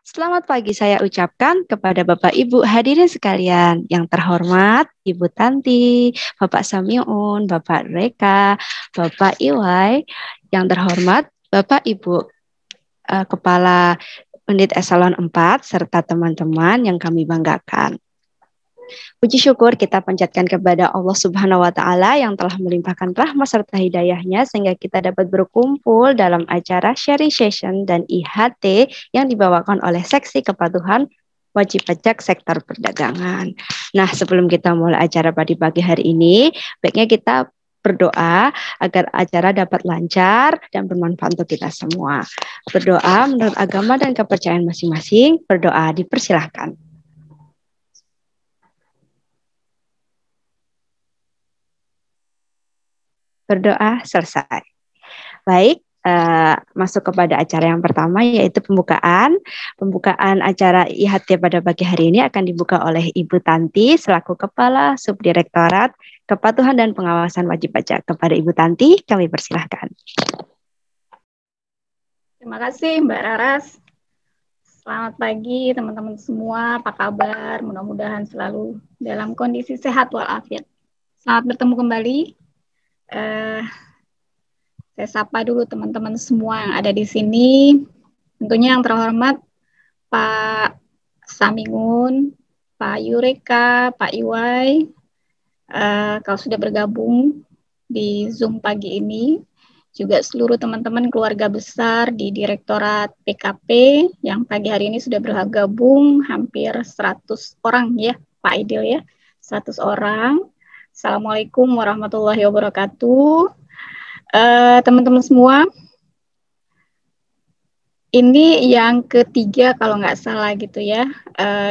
Selamat pagi saya ucapkan kepada Bapak Ibu hadirin sekalian. Yang terhormat Ibu Tanti, Bapak Samiun, Bapak Reka, Bapak Iwai. Yang terhormat Bapak Ibu Kepala Unit Eselon 4 serta teman-teman yang kami banggakan. Puji syukur kita panjatkan kepada Allah Subhanahu wa taala yang telah melimpahkan rahmat serta hidayahnya sehingga kita dapat berkumpul dalam acara sharing session dan IHT yang dibawakan oleh Seksi Kepatuhan Wajib Pajak Sektor Perdagangan. Nah, sebelum kita mulai acara pada pagi hari ini, baiknya kita berdoa agar acara dapat lancar dan bermanfaat untuk kita semua. Berdoa menurut agama dan kepercayaan masing-masing, berdoa dipersilahkan. Berdoa selesai. Baik, masuk kepada acara yang pertama yaitu pembukaan. Pembukaan acara IHT pada pagi hari ini akan dibuka oleh Ibu Tanti selaku Kepala Subdirektorat Kepatuhan dan Pengawasan Wajib Pajak. Kepada Ibu Tanti, kami persilahkan. Terima kasih Mbak Raras. Selamat pagi teman-teman semua, apa kabar? Mudah-mudahan selalu dalam kondisi sehat walafiat. Selamat bertemu kembali. Saya sapa dulu teman-teman semua yang ada di sini. Tentunya yang terhormat Pak Samingun, Pak Yureka, Pak Iwai, kalau sudah bergabung di Zoom pagi ini, juga seluruh teman-teman keluarga besar di Direktorat PKP yang pagi hari ini sudah bergabung hampir 100 orang ya, Pak Idil ya, 100 orang. Assalamualaikum warahmatullahi wabarakatuh. Teman-teman semua, ini yang ketiga kalau nggak salah gitu ya,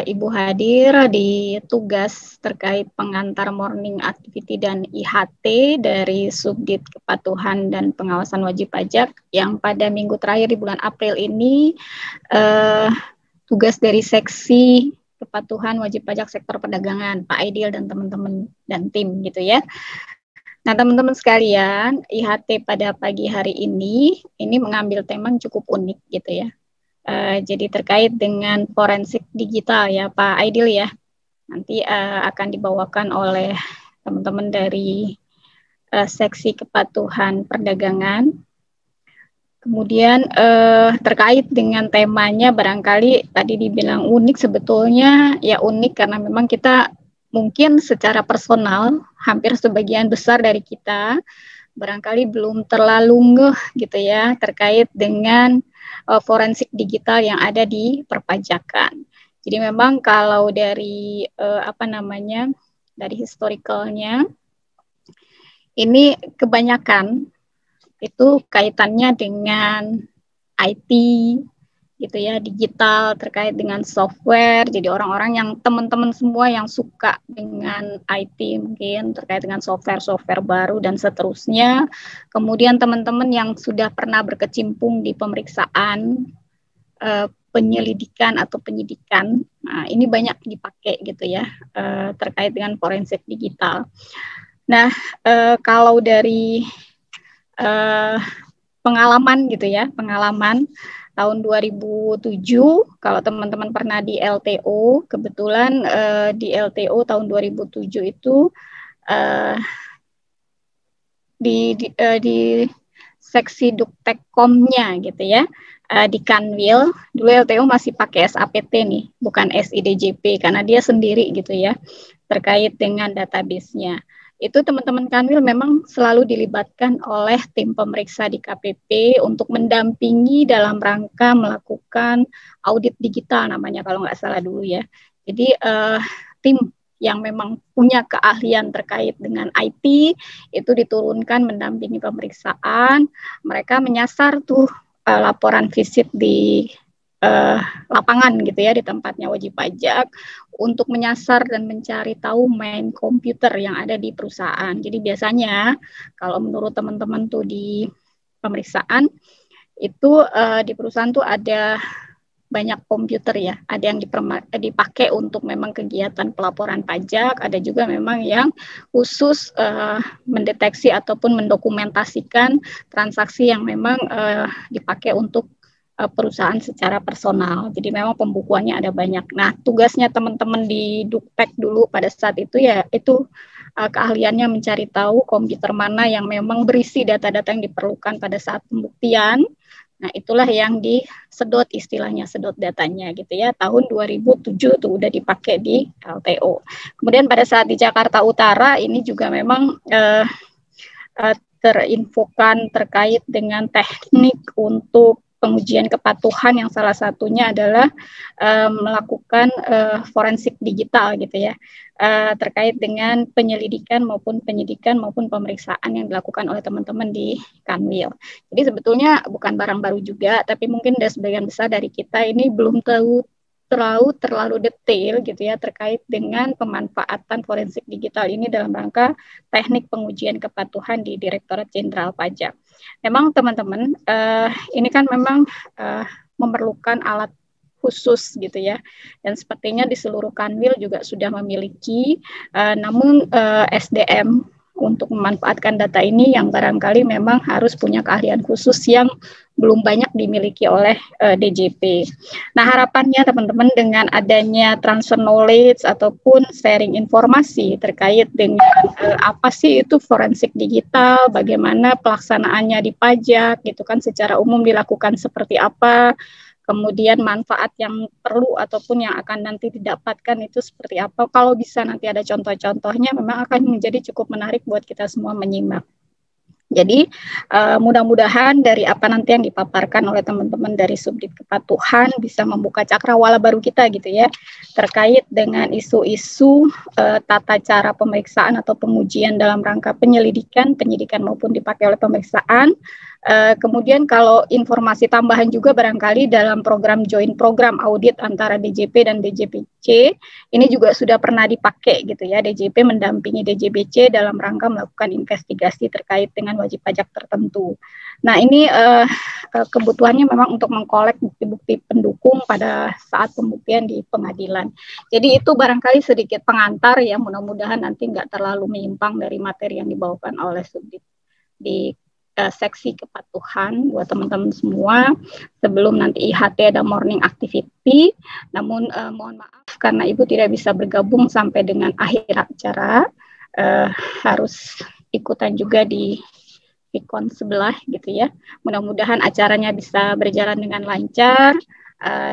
Ibu hadir di tugas terkait pengantar morning activity dan IHT dari Subdit Kepatuhan dan Pengawasan Wajib Pajak yang pada minggu terakhir di bulan April ini tugas dari Seksi Kepatuhan Wajib Pajak Sektor Perdagangan, Pak Aidil dan teman-teman dan tim gitu ya. Nah teman-teman sekalian, IHT pada pagi hari ini mengambil tema yang cukup unik gitu ya. Jadi terkait dengan forensik digital ya Pak Aidil ya. Nanti akan dibawakan oleh teman-teman dari Seksi Kepatuhan Perdagangan. Kemudian terkait dengan temanya barangkali tadi dibilang unik, sebetulnya ya unik karena memang kita mungkin secara personal hampir sebagian besar dari kita barangkali belum terlalu ngeh gitu ya terkait dengan forensik digital yang ada di perpajakan. Jadi memang kalau dari dari historicalnya ini kebanyakan itu kaitannya dengan IT gitu ya, digital terkait dengan software. Jadi orang-orang yang teman-teman semua yang suka dengan IT mungkin terkait dengan software baru dan seterusnya. Kemudian teman-teman yang sudah pernah berkecimpung di pemeriksaan penyelidikan atau penyidikan. Nah, ini banyak dipakai gitu ya terkait dengan forensik digital. Nah, kalau dari pengalaman gitu ya, pengalaman tahun 2007 kalau teman-teman pernah di LTO, kebetulan di LTO tahun 2007 itu di seksi Duktekkomnya gitu ya, di Kanwil. Dulu LTO masih pakai SAPT nih, bukan SIDJP karena dia sendiri gitu ya terkait dengan database-nya. Itu teman-teman Kanwil memang selalu dilibatkan oleh tim pemeriksa di KPP untuk mendampingi dalam rangka melakukan audit digital namanya kalau nggak salah dulu ya. Jadi tim yang memang punya keahlian terkait dengan IT itu diturunkan mendampingi pemeriksaan. Mereka menyasar tuh laporan visit di lapangan gitu ya di tempatnya wajib pajak untuk menyasar dan mencari tahu main komputer yang ada di perusahaan. Jadi biasanya kalau menurut teman-teman tuh di pemeriksaan itu di perusahaan tuh ada banyak komputer ya, ada yang dipakai untuk memang kegiatan pelaporan pajak, ada juga memang yang khusus mendeteksi ataupun mendokumentasikan transaksi yang memang dipakai untuk perusahaan secara personal. Jadi memang pembukuannya ada banyak. Nah, tugasnya teman-teman di Duktek dulu pada saat itu ya itu keahliannya mencari tahu komputer mana yang memang berisi data-data yang diperlukan pada saat pembuktian. Nah, itulah yang disedot istilahnya, sedot datanya gitu ya. Tahun 2007 tuh udah dipakai di LTO. Kemudian pada saat di Jakarta Utara ini juga memang terinfokan terkait dengan teknik untuk pengujian kepatuhan yang salah satunya adalah melakukan forensik digital gitu ya, terkait dengan penyelidikan maupun penyidikan maupun pemeriksaan yang dilakukan oleh teman-teman di Kanwil. Jadi sebetulnya bukan barang baru juga, tapi mungkin dari sebagian besar dari kita ini belum terlalu detail gitu ya terkait dengan pemanfaatan forensik digital ini dalam rangka teknik pengujian kepatuhan di Direktorat Jenderal Pajak. Memang teman-teman ini kan memang memerlukan alat khusus gitu ya, dan sepertinya di seluruh Kanwil juga sudah memiliki, namun SDM untuk memanfaatkan data ini yang barangkali memang harus punya keahlian khusus yang belum banyak dimiliki oleh DJP. Nah, harapannya teman-teman dengan adanya transfer knowledge ataupun sharing informasi terkait dengan apa sih itu forensik digital, bagaimana pelaksanaannya di pajak gitu kan, secara umum dilakukan seperti apa, kemudian manfaat yang perlu ataupun yang akan nanti didapatkan itu seperti apa. Kalau bisa nanti ada contoh-contohnya, memang akan menjadi cukup menarik buat kita semua menyimak. Jadi mudah-mudahan dari apa nanti yang dipaparkan oleh teman-teman dari Subdit Kepatuhan bisa membuka cakrawala baru kita gitu ya, terkait dengan isu-isu tata cara pemeriksaan atau pengujian dalam rangka penyelidikan, penyidikan maupun dipakai oleh pemeriksaan. Kemudian kalau informasi tambahan juga barangkali dalam program joint program audit antara DJP dan DJBC ini juga sudah pernah dipakai gitu ya. DJP mendampingi DJBC dalam rangka melakukan investigasi terkait dengan wajib pajak tertentu. Nah, ini kebutuhannya memang untuk mengkolek bukti-bukti pendukung pada saat pembuktian di pengadilan. Jadi itu barangkali sedikit pengantar ya, mudah-mudahan nanti nggak terlalu menyimpang dari materi yang dibawakan oleh Subdit di seksi kepatuhan buat teman-teman semua sebelum nanti IHT ada morning activity. Namun mohon maaf karena Ibu tidak bisa bergabung sampai dengan akhir acara, harus ikutan juga di Vicon sebelah gitu ya. Mudah-mudahan acaranya bisa berjalan dengan lancar,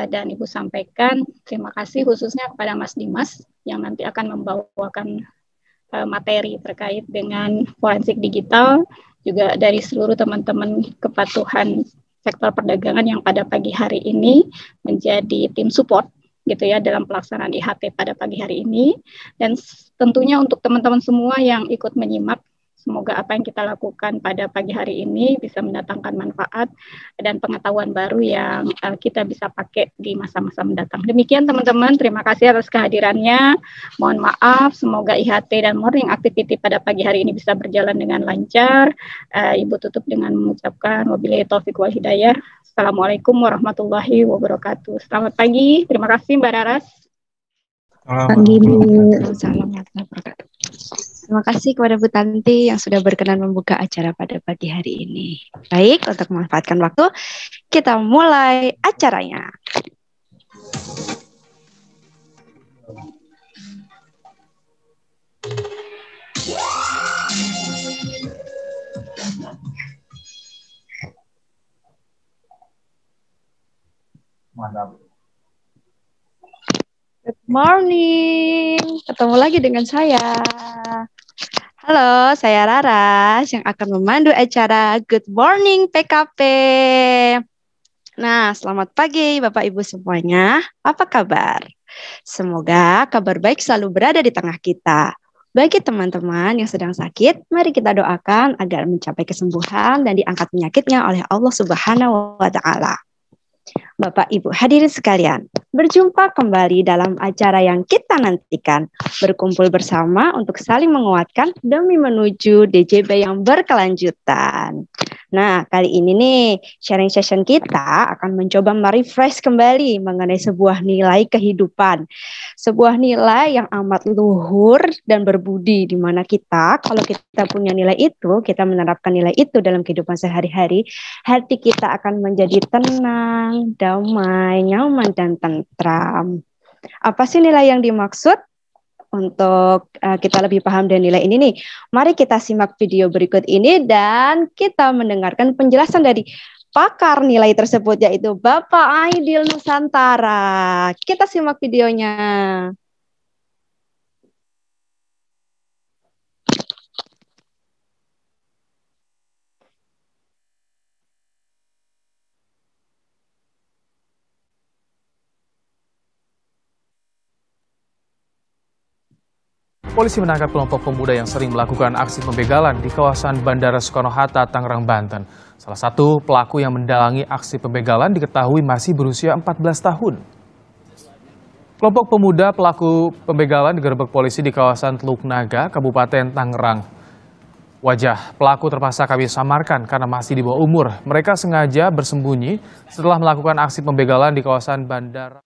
dan Ibu sampaikan terima kasih khususnya kepada Mas Dimas yang nanti akan membawakan materi terkait dengan forensik digital, juga dari seluruh teman-teman kepatuhan sektor perdagangan yang pada pagi hari ini menjadi tim support gitu ya dalam pelaksanaan IHT pada pagi hari ini. Dan tentunya untuk teman-teman semua yang ikut menyimak, semoga apa yang kita lakukan pada pagi hari ini bisa mendatangkan manfaat dan pengetahuan baru yang kita bisa pakai di masa-masa mendatang. Demikian teman-teman, terima kasih atas kehadirannya. Mohon maaf, semoga IHT dan morning activity pada pagi hari ini bisa berjalan dengan lancar. Ibu tutup dengan mengucapkan wabillahi taufiq wal hidayah. Assalamualaikum warahmatullahi wabarakatuh. Selamat pagi, terima kasih Mbak Raras. Pagi Bu. Assalamualaikum warahmatullahi wabarakatuh. Terima kasih kepada Bu Tanti yang sudah berkenan membuka acara pada pagi hari ini. Baik, untuk memanfaatkan waktu, kita mulai acaranya. Good morning, ketemu lagi dengan saya. Halo, saya Raras yang akan memandu acara Good Morning PKP. Nah, selamat pagi Bapak Ibu semuanya. Apa kabar? Semoga kabar baik selalu berada di tengah kita. Bagi teman-teman yang sedang sakit, mari kita doakan agar mencapai kesembuhan dan diangkat penyakitnya oleh Allah Subhanahu wa Ta'ala. Bapak Ibu hadirin sekalian, berjumpa kembali dalam acara yang kita nantikan, berkumpul bersama untuk saling menguatkan demi menuju DJB yang berkelanjutan. Nah, kali ini nih, sharing session kita akan mencoba merefresh kembali mengenai sebuah nilai kehidupan. Sebuah nilai yang amat luhur dan berbudi, di mana kita, kalau kita punya nilai itu, kita menerapkan nilai itu dalam kehidupan sehari-hari, hati kita akan menjadi tenang, damai, nyaman, dan tentram. Apa sih nilai yang dimaksud? Untuk kita lebih paham dan nilai ini nih, mari kita simak video berikut ini dan kita mendengarkan penjelasan dari pakar nilai tersebut yaitu Bapak Aidil Nusantara. Kita simak videonya. Polisi menangkap kelompok pemuda yang sering melakukan aksi pembegalan di kawasan Bandara Soekarno-Hatta, Tangerang, Banten. Salah satu pelaku yang mendalangi aksi pembegalan diketahui masih berusia 14 tahun. Kelompok pemuda pelaku pembegalan digerebek polisi di kawasan Teluk Naga, Kabupaten Tangerang. Wajah pelaku terpaksa kami samarkan karena masih di bawah umur. Mereka sengaja bersembunyi setelah melakukan aksi pembegalan di kawasan Bandara.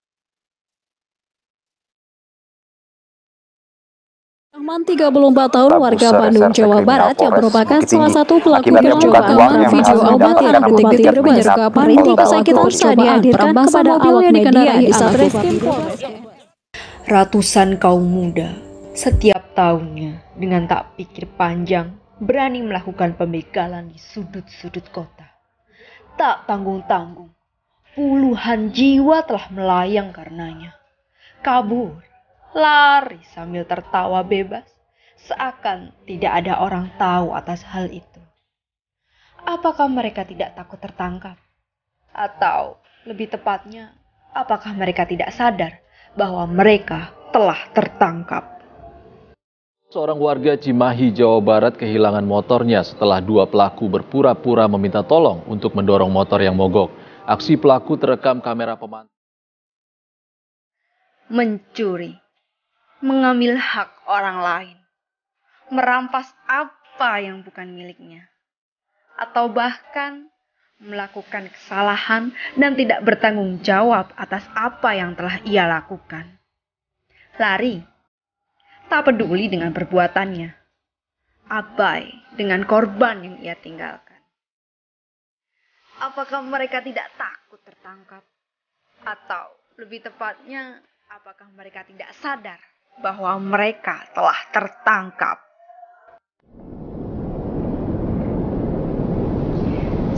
Rahman, 34 tahun, warga Bandung, Jawa Barat, yang merupakan salah satu pelaku percobaan video obat yang detik-detik penyergapan di kesakitan saat dihadirkan kepada awak media di Satreskrim Polres. Ratusan kaum muda setiap tahunnya dengan tak pikir panjang berani melakukan pembegalan di sudut-sudut kota. Tak tanggung-tanggung, puluhan jiwa telah melayang karenanya. Kabur, lari sambil tertawa bebas, seakan tidak ada orang tahu atas hal itu. Apakah mereka tidak takut tertangkap? Atau lebih tepatnya, apakah mereka tidak sadar bahwa mereka telah tertangkap? Seorang warga Cimahi, Jawa Barat kehilangan motornya setelah dua pelaku berpura-pura meminta tolong untuk mendorong motor yang mogok. Aksi pelaku terekam kamera pemantau. Mencuri, mengambil hak orang lain, merampas apa yang bukan miliknya, atau bahkan melakukan kesalahan dan tidak bertanggung jawab atas apa yang telah ia lakukan. Lari, tak peduli dengan perbuatannya, abai dengan korban yang ia tinggalkan. Apakah mereka tidak takut tertangkap? Atau lebih tepatnya, apakah mereka tidak sadar bahwa mereka telah tertangkap?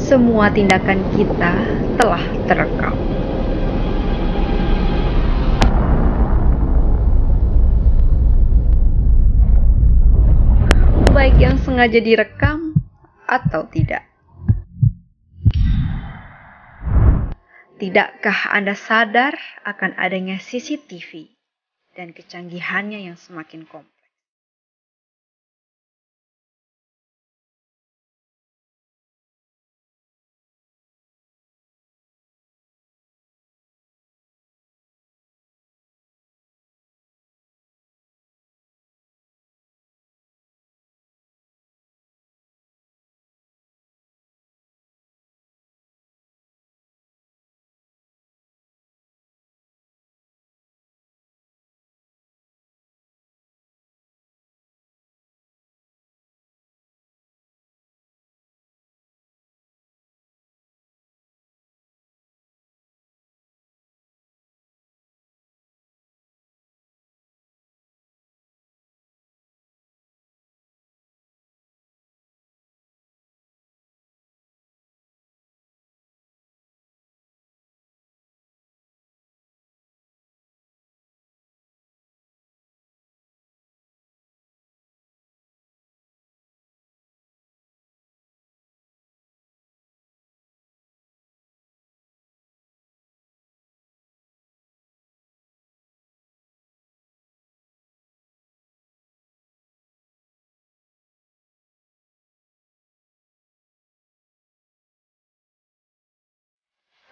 Semua tindakan kita telah terekam. Baik yang sengaja direkam atau tidak. Tidakkah Anda sadar akan adanya CCTV dan kecanggihannya yang semakin kompleks?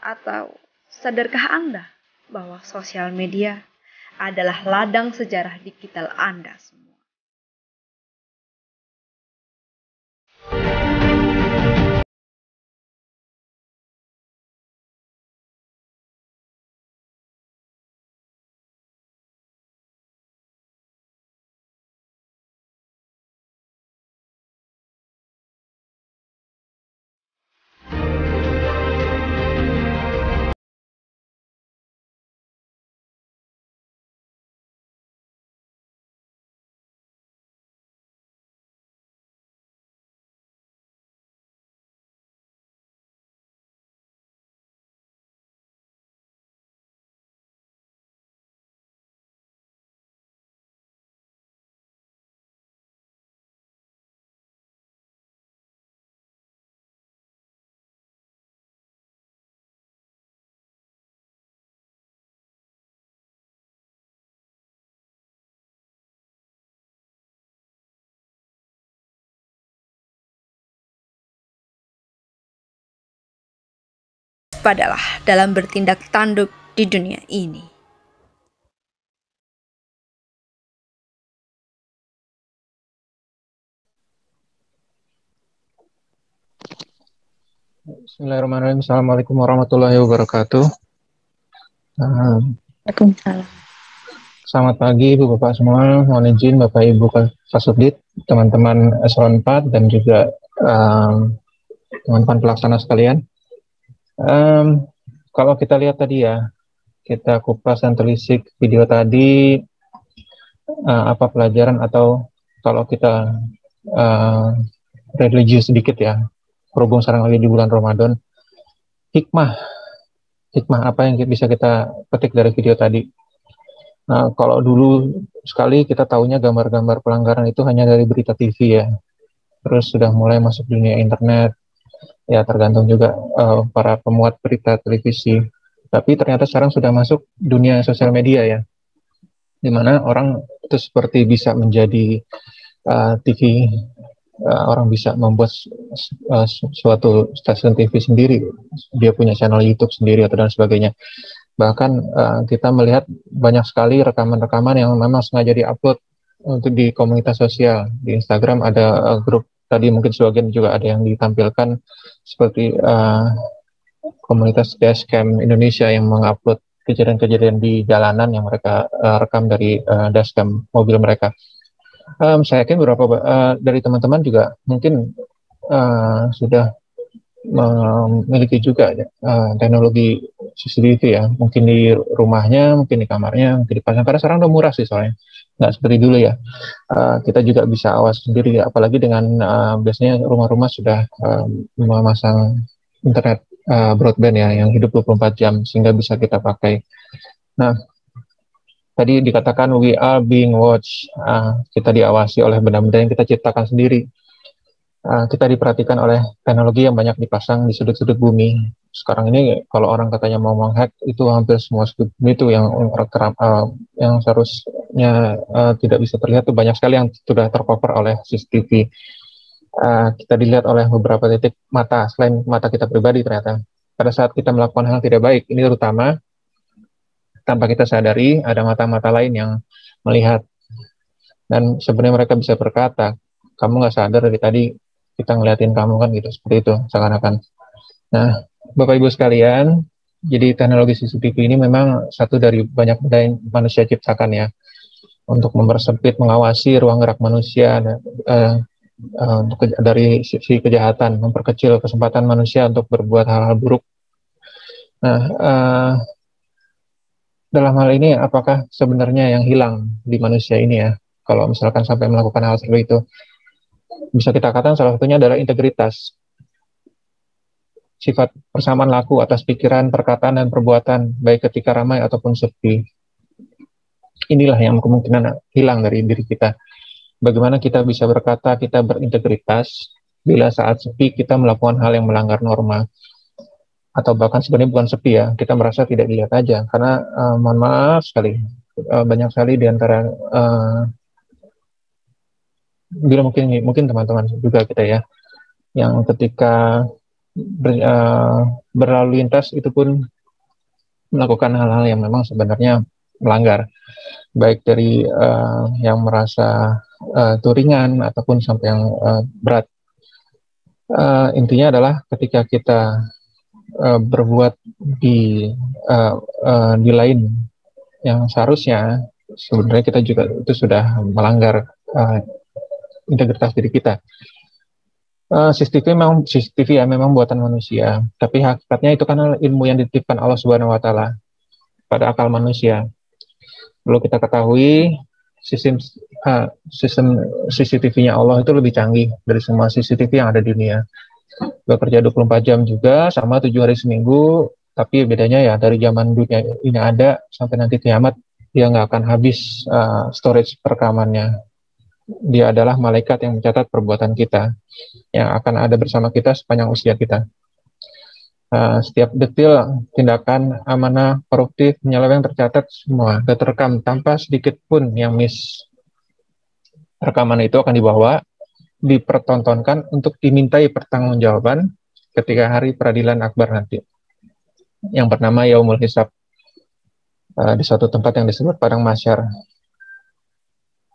Atau sadarkah Anda bahwa sosial media adalah ladang sejarah digital Anda semua? waspadalah dalam bertindak tanduk di dunia ini. Bismillahirrahmanirrahim. Assalamualaikum warahmatullahi wabarakatuh. Waalaikumsalam. Selamat pagi Ibu Bapak semua. Mohon izin Bapak Ibu Kasubdit, teman-teman eselon 4 dan juga teman-teman pelaksana sekalian. Kalau kita lihat tadi ya, kita kupas dan telisik video tadi, apa pelajaran atau kalau kita religius sedikit ya, berhubung sekarang lagi di bulan Ramadan, hikmah apa yang bisa kita petik dari video tadi. Nah, kalau dulu sekali kita tahunya gambar-gambar pelanggaran itu hanya dari berita TV ya, terus sudah mulai masuk dunia internet, ya tergantung juga para pemuat berita televisi. Tapi ternyata sekarang sudah masuk dunia sosial media ya, di mana orang itu seperti bisa menjadi TV, orang bisa membuat suatu stasiun TV sendiri, dia punya channel YouTube sendiri atau dan sebagainya. Bahkan kita melihat banyak sekali rekaman-rekaman yang memang sengaja diupload untuk di komunitas sosial. Di Instagram ada grup, tadi mungkin sebagian juga ada yang ditampilkan seperti komunitas dashcam Indonesia yang mengupload kejadian-kejadian di jalanan yang mereka rekam dari dashcam mobil mereka. Saya yakin beberapa dari teman-teman juga mungkin sudah memiliki juga teknologi CCTV ya, mungkin di rumahnya, mungkin di kamarnya, mungkin dipasang, karena sekarang udah murah sih soalnya, nggak seperti dulu ya. Kita juga bisa awas sendiri ya, apalagi dengan biasanya rumah-rumah sudah memasang internet broadband ya, yang hidup 24 jam, sehingga bisa kita pakai. Nah, tadi dikatakan we are being watched, kita diawasi oleh benda-benda yang kita ciptakan sendiri. Kita diperhatikan oleh teknologi yang banyak dipasang di sudut-sudut bumi. Sekarang ini kalau orang katanya mau menghack, itu hampir semua sudut bumi itu yang seharusnya tidak bisa terlihat, itu banyak sekali yang sudah tercover oleh CCTV. Kita dilihat oleh beberapa titik mata selain mata kita pribadi. Ternyata pada saat kita melakukan hal tidak baik, ini terutama tanpa kita sadari ada mata-mata lain yang melihat, dan sebenarnya mereka bisa berkata, kamu nggak sadar dari tadi kita ngeliatin kamu kan, gitu, seperti itu seakan-akan. Nah, Bapak Ibu sekalian, jadi teknologi CCTV ini memang satu dari banyak benda yang manusia ciptakan ya, untuk mempersempit, mengawasi ruang gerak manusia dari sisi kejahatan, memperkecil kesempatan manusia untuk berbuat hal-hal buruk. Nah, dalam hal ini apakah sebenarnya yang hilang di manusia ini ya, kalau misalkan sampai melakukan hal seperti itu? Bisa kita katakan salah satunya adalah integritas. Sifat persamaan laku atas pikiran, perkataan, dan perbuatan, baik ketika ramai ataupun sepi. Inilah yang kemungkinan hilang dari diri kita. Bagaimana kita bisa berkata kita berintegritas bila saat sepi kita melakukan hal yang melanggar norma. Atau bahkan sebenarnya bukan sepi ya, kita merasa tidak dilihat aja. Karena mohon maaf sekali, banyak sekali di antara bila mungkin teman-teman juga kita ya, yang ketika berlalu lintas itu pun melakukan hal-hal yang memang sebenarnya melanggar, baik dari yang merasa itu ringan ataupun sampai yang berat. Intinya adalah ketika kita berbuat di lain yang seharusnya, sebenarnya kita juga itu sudah melanggar integritas diri kita. CCTV ya memang buatan manusia, tapi hakikatnya itu kan ilmu yang dititipkan Allah Subhanahu wa Ta'ala pada akal manusia. Perlu kita ketahui sistem CCTV-nya Allah itu lebih canggih dari semua CCTV yang ada di dunia. Bekerja 24 jam juga, sama 7 hari seminggu, tapi bedanya ya dari zaman dunia ini ada sampai nanti kiamat, dia nggak akan habis storage perekamannya. Dia adalah malaikat yang mencatat perbuatan kita, yang akan ada bersama kita sepanjang usia kita. Setiap detil, tindakan, amanah, koruptif, penyeleweng tercatat semua, terekam tanpa sedikit pun yang miss. Rekaman itu akan dibawa, dipertontonkan untuk dimintai pertanggungjawaban ketika hari peradilan akbar nanti. yang bernama Yaumul Hisab di suatu tempat yang disebut Padang Mahsyar.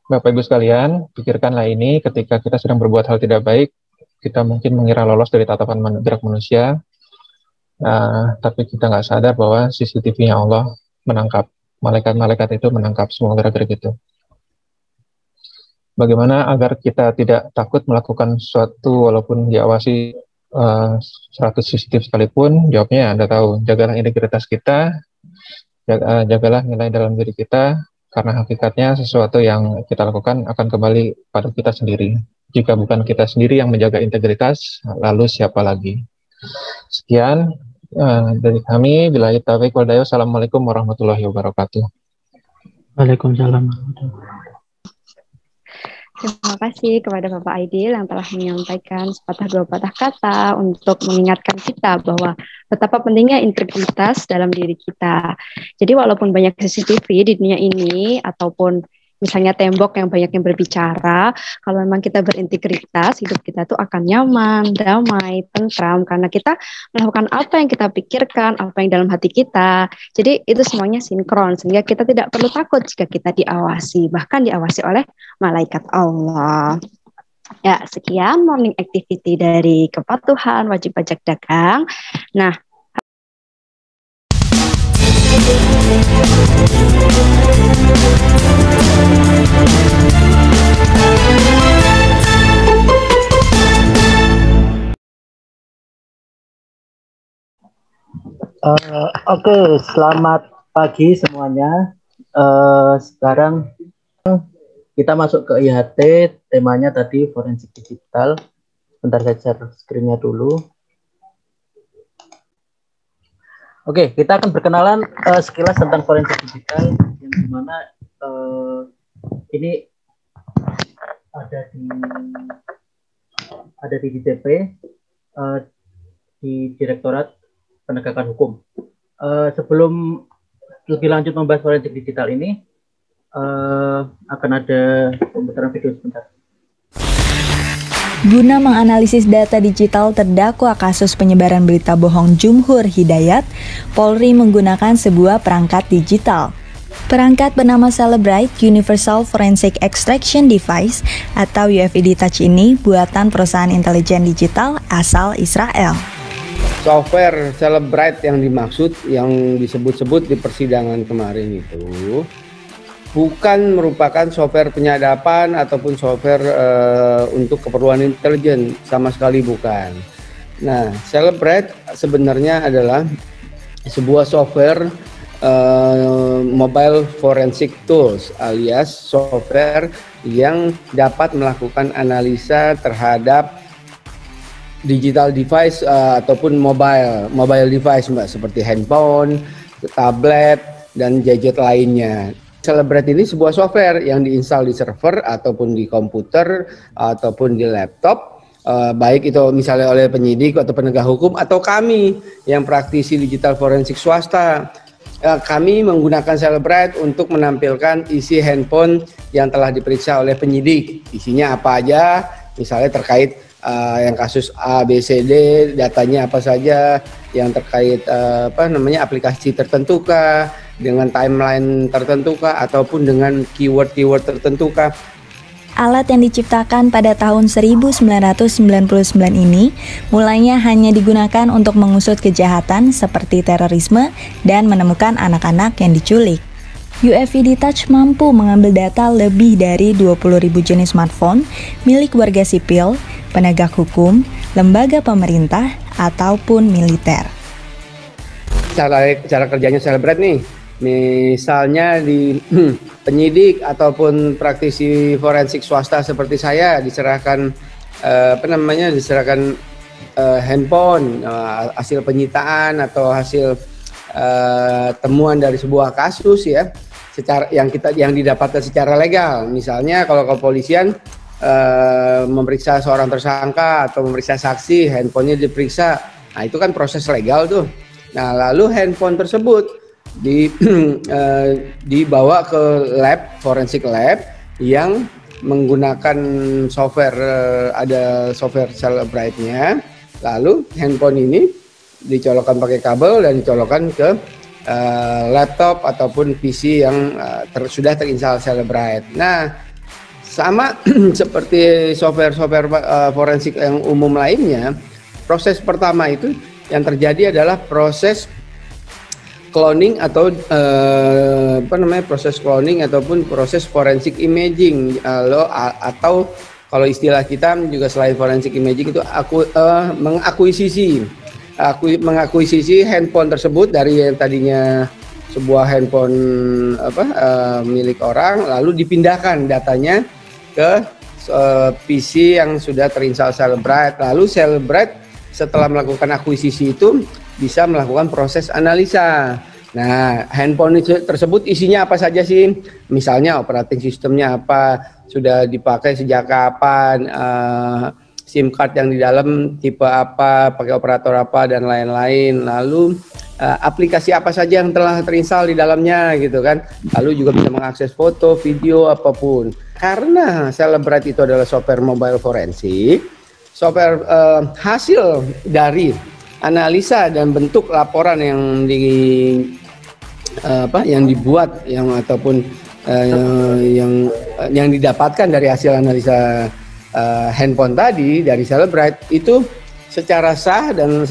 Bapak Ibu sekalian, pikirkanlah ini ketika kita sedang berbuat hal tidak baik, kita mungkin mengira lolos dari tatapan gerak manusia, tapi kita nggak sadar bahwa CCTV-nya Allah menangkap, malaikat-malaikat itu menangkap semua gerak-gerik itu. Bagaimana agar kita tidak takut melakukan sesuatu walaupun diawasi 100 CCTV sekalipun? Jawabnya Anda tahu, jagalah integritas kita, jagalah nilai dalam diri kita, karena hakikatnya sesuatu yang kita lakukan akan kembali pada kita sendiri. Jika bukan kita sendiri yang menjaga integritas, lalu siapa lagi? Sekian dari kami. Billahi taufiq wal hidayah. Assalamualaikum warahmatullahi wabarakatuh. Waalaikumsalam. Terima kasih kepada Bapak Aidil yang telah menyampaikan sepatah dua patah kata untuk mengingatkan kita bahwa betapa pentingnya integritas dalam diri kita. Jadi walaupun banyak CCTV di dunia ini ataupun misalnya tembok yang banyak yang berbicara, kalau memang kita berintegritas, hidup kita tuh akan nyaman, damai, tentram, karena kita melakukan apa yang kita pikirkan, apa yang dalam hati kita. Jadi itu semuanya sinkron, sehingga kita tidak perlu takut jika kita diawasi, bahkan diawasi oleh malaikat Allah. Ya, sekian morning activity dari kepatuhan wajib pajak dagang. Nah, Oke, selamat pagi semuanya. Sekarang kita masuk ke IHT, temanya tadi forensik digital. Bentar saya share screen-nya dulu. Oke, kita akan berkenalan sekilas tentang forensik digital, yang dimana ini ada di DP, di Direktorat Penegakan Hukum. Sebelum lebih lanjut membahas forensik digital ini, akan ada pemutaran video sebentar. Guna menganalisis data digital terdakwa kasus penyebaran berita bohong Jumhur Hidayat, Polri menggunakan sebuah perangkat digital. Perangkat bernama Celebrite Universal Forensic Extraction Device atau UFED Touch ini buatan perusahaan intelijen digital asal Israel. Software Celebrite yang dimaksud, yang disebut-sebut di persidangan kemarin itu bukan merupakan software penyadapan ataupun software untuk keperluan intelijen, sama sekali bukan. Nah, Celebrite sebenarnya adalah sebuah software mobile forensic tools, alias software yang dapat melakukan analisa terhadap digital device ataupun mobile device, Mbak, seperti handphone, tablet, dan gadget lainnya. Celebrite ini sebuah software yang diinstal di server ataupun di komputer ataupun di laptop, baik itu misalnya oleh penyidik atau penegak hukum atau kami yang praktisi digital forensik swasta. Kami menggunakan Celebrite untuk menampilkan isi handphone yang telah diperiksa oleh penyidik. Isinya apa aja, misalnya terkait yang kasus A, B, C, D, datanya apa saja, yang terkait aplikasi tertentu kah, dengan timeline tertentu kah, ataupun dengan keyword-keyword tertentu kah. Alat yang diciptakan pada tahun 1999 ini mulainya hanya digunakan untuk mengusut kejahatan seperti terorisme dan menemukan anak-anak yang diculik. UFED Touch mampu mengambil data lebih dari 20.000 jenis smartphone milik warga sipil, penegak hukum, lembaga pemerintah, ataupun militer. Cara kerjanya Celebrite nih, misalnya di penyidik ataupun praktisi forensik swasta seperti saya diserahkan handphone, hasil penyitaan atau hasil temuan dari sebuah kasus ya, yang didapatkan secara legal. Misalnya kalau kepolisian memeriksa seorang tersangka atau memeriksa saksi, handphonenya diperiksa, nah itu kan proses legal tuh. Nah lalu handphone tersebut dibawa ke lab, forensik lab yang menggunakan software, ada software Celebrite-nya. Lalu handphone ini dicolokkan pakai kabel dan dicolokkan ke laptop ataupun PC yang sudah terinstall Celebrite. Nah, sama seperti software-software forensik yang umum lainnya, proses pertama itu yang terjadi adalah proses cloning atau proses cloning ataupun proses forensic imaging, atau kalau istilah kita juga selain forensic imaging itu mengakuisisi handphone tersebut dari yang tadinya sebuah handphone milik orang, lalu dipindahkan datanya ke PC yang sudah terinstall Celebrite. Lalu Celebrite setelah melakukan akuisisi itu bisa melakukan proses analisa. Nah, handphone tersebut isinya apa saja sih? Misalnya operating sistemnya apa, sudah dipakai sejak kapan, SIM card yang di dalam tipe apa, pakai operator apa, dan lain-lain. Lalu aplikasi apa saja yang telah terinstall di dalamnya gitu kan. Lalu juga bisa mengakses foto, video, apapun. Karena Celebrite itu adalah software mobile forensik, software hasil dari analisa dan bentuk laporan yang dibuat ataupun yang didapatkan dari hasil analisa handphone tadi dari Celebrite itu secara sah dan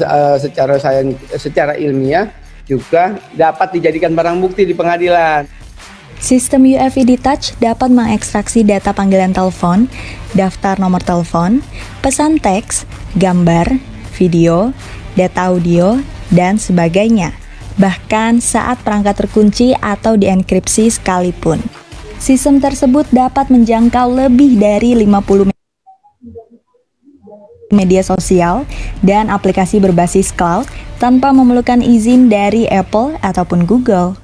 secara ilmiah juga dapat dijadikan barang bukti di pengadilan. Sistem UFED Touch dapat mengekstraksi data panggilan telepon, daftar nomor telepon, pesan teks, gambar, video, data audio, dan sebagainya, bahkan saat perangkat terkunci atau dienkripsi sekalipun. Sistem tersebut dapat menjangkau lebih dari 50 media sosial dan aplikasi berbasis cloud tanpa memerlukan izin dari Apple ataupun Google.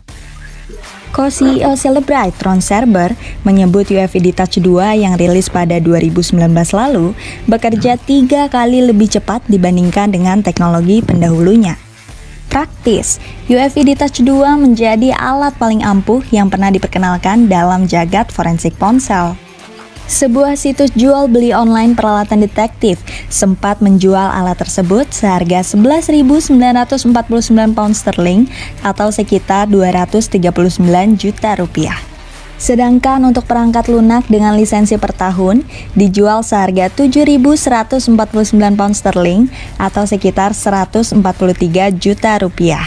Co-CEO Celebrite, Ron Serber, menyebut UFED Touch 2 yang rilis pada 2019 lalu bekerja 3 kali lebih cepat dibandingkan dengan teknologi pendahulunya. Praktis, UFED Touch 2 menjadi alat paling ampuh yang pernah diperkenalkan dalam jagat forensik ponsel. Sebuah situs jual beli online peralatan detektif sempat menjual alat tersebut seharga 11.949 pound sterling atau sekitar 239 juta rupiah. Sedangkan untuk perangkat lunak dengan lisensi per tahun dijual seharga 7.149 pound sterling atau sekitar 143 juta rupiah.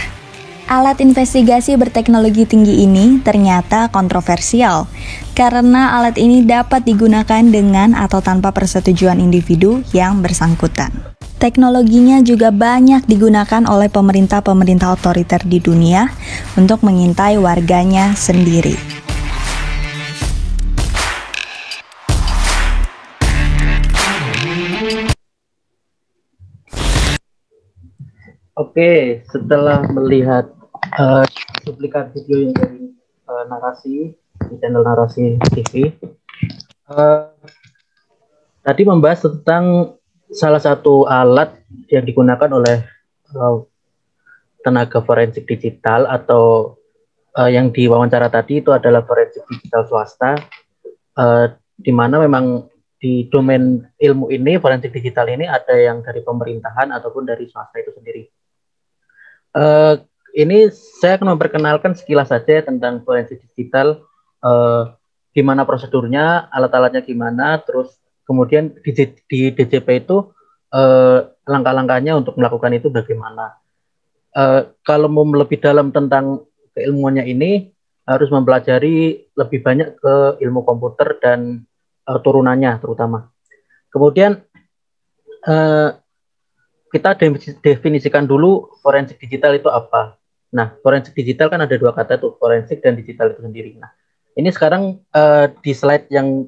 Alat investigasi berteknologi tinggi ini ternyata kontroversial karena alat ini dapat digunakan dengan atau tanpa persetujuan individu yang bersangkutan. Teknologinya juga banyak digunakan oleh pemerintah-pemerintah otoriter di dunia untuk mengintai warganya sendiri. Oke, setelah melihat cuplikan video yang dari narasi di channel Narasi TV, tadi membahas tentang salah satu alat yang digunakan oleh tenaga forensik digital atau yang diwawancara tadi itu adalah forensik digital swasta, di mana memang di domain ilmu ini, forensik digital ini ada yang dari pemerintahan ataupun dari swasta itu sendiri. Ini saya akan memperkenalkan sekilas saja tentang forensik digital, gimana prosedurnya, alat-alatnya gimana, terus kemudian di DJP itu langkah-langkahnya untuk melakukan itu bagaimana. Kalau mau lebih dalam tentang keilmuannya ini, harus mempelajari lebih banyak ke ilmu komputer dan turunannya terutama. Kemudian kita definisikan dulu forensik digital itu apa. Nah, forensik digital kan ada dua kata tuh, forensik dan digital itu sendiri. Nah, ini sekarang di slide yang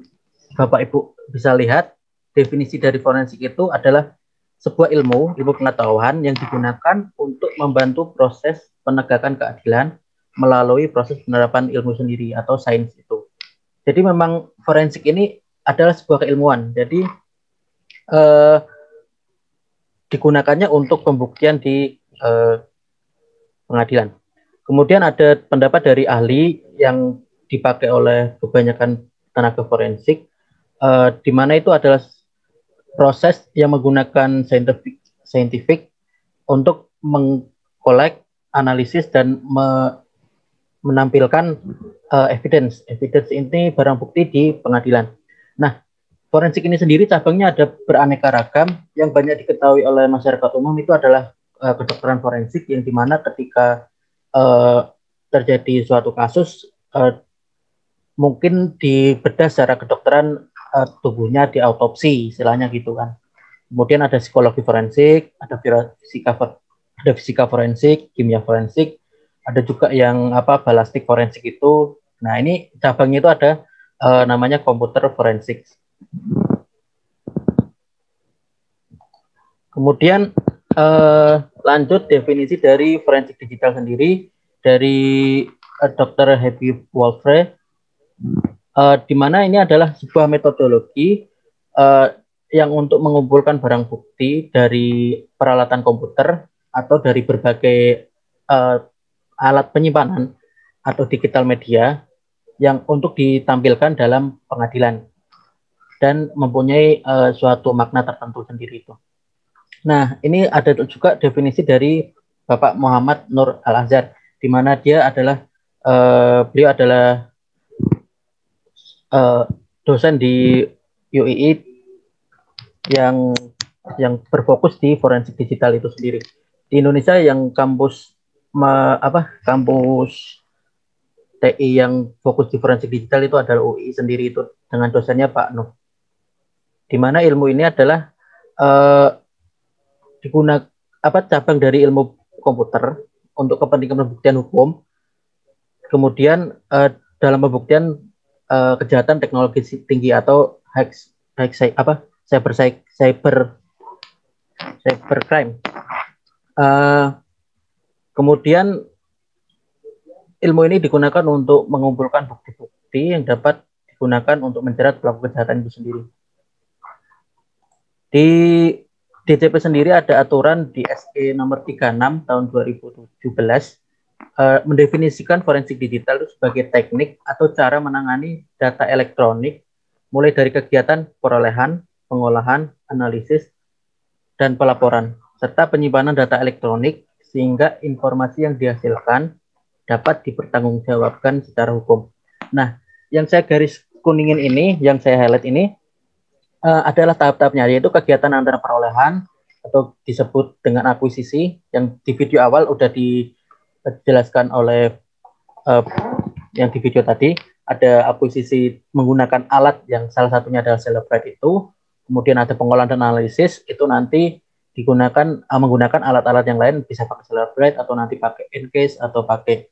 Bapak Ibu bisa lihat, definisi dari forensik itu adalah sebuah ilmu pengetahuan yang digunakan untuk membantu proses penegakan keadilan melalui proses penerapan ilmu sendiri atau sains itu. Jadi memang forensik ini adalah sebuah keilmuan. Jadi digunakannya untuk pembuktian di pengadilan. Kemudian ada pendapat dari ahli yang dipakai oleh kebanyakan tenaga forensik, di mana itu adalah proses yang menggunakan scientific untuk mengkolek, analisis, dan menampilkan evidence ini barang bukti di pengadilan. Nah, forensik ini sendiri cabangnya ada beraneka ragam. Yang banyak diketahui oleh masyarakat umum itu adalah kedokteran forensik, yang dimana ketika terjadi suatu kasus, mungkin dibedah secara kedokteran, tubuhnya diautopsi, istilahnya gitu kan. Kemudian ada psikologi forensik, ada fisika forensik, kimia forensik, ada juga yang balastik forensik itu. Nah, ini cabangnya itu ada namanya komputer forensik. Kemudian lanjut definisi dari forensik digital sendiri dari Dr. Happy Wolfre, di mana ini adalah sebuah metodologi yang untuk mengumpulkan barang bukti dari peralatan komputer atau dari berbagai alat penyimpanan atau digital media yang untuk ditampilkan dalam pengadilan dan mempunyai suatu makna tertentu sendiri itu. Nah, ini ada juga definisi dari Bapak Muhammad Nur Al-Azhar, di mana dia adalah beliau adalah dosen di UII yang berfokus di forensik digital itu sendiri. Di Indonesia yang kampus TI yang fokus di forensik digital itu adalah UI sendiri, itu dengan dosennya Pak Nuh. Di mana ilmu ini adalah digunakan cabang dari ilmu komputer untuk kepentingan pembuktian hukum. Kemudian dalam pembuktian kejahatan teknologi tinggi atau cybercrime. Kemudian ilmu ini digunakan untuk mengumpulkan bukti-bukti yang dapat digunakan untuk menjerat pelaku kejahatan itu sendiri. Di DJP sendiri ada aturan di SE nomor 36 tahun 2017 mendefinisikan forensik digital itu sebagai teknik atau cara menangani data elektronik mulai dari kegiatan perolehan, pengolahan, analisis, dan pelaporan, serta penyimpanan data elektronik sehingga informasi yang dihasilkan dapat dipertanggungjawabkan secara hukum. Nah, yang saya garis kuningin ini, yang saya highlight ini, adalah tahap-tahapnya, yaitu kegiatan antara perolehan atau disebut dengan akuisisi, yang di video awal udah dijelaskan oleh yang di video tadi. Ada akuisisi menggunakan alat yang salah satunya adalah Cellebrite itu, kemudian ada pengolahan dan analisis, itu nanti digunakan menggunakan alat-alat yang lain, bisa pakai Cellebrite atau nanti pakai Encase atau pakai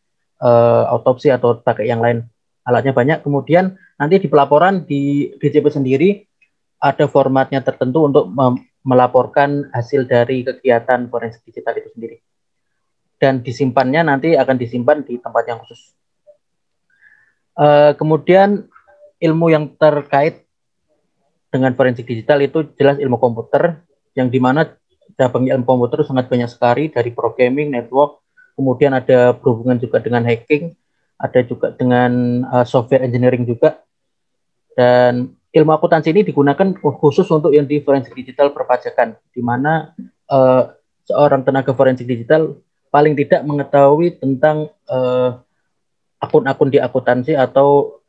autopsi atau pakai yang lain, alatnya banyak. Kemudian nanti di pelaporan di DJP sendiri ada formatnya tertentu untuk melaporkan hasil dari kegiatan forensik digital itu sendiri, dan disimpannya nanti akan disimpan di tempat yang khusus. Kemudian ilmu yang terkait dengan forensik digital itu jelas ilmu komputer, yang dimana cabangnya ilmu komputer sangat banyak sekali, dari programming, network, kemudian ada berhubungan juga dengan hacking, ada juga dengan software engineering juga, dan ilmu akuntansi ini digunakan khusus untuk yang di forensik digital perpajakan, di mana seorang tenaga forensik digital paling tidak mengetahui tentang akun-akun di akuntansi atau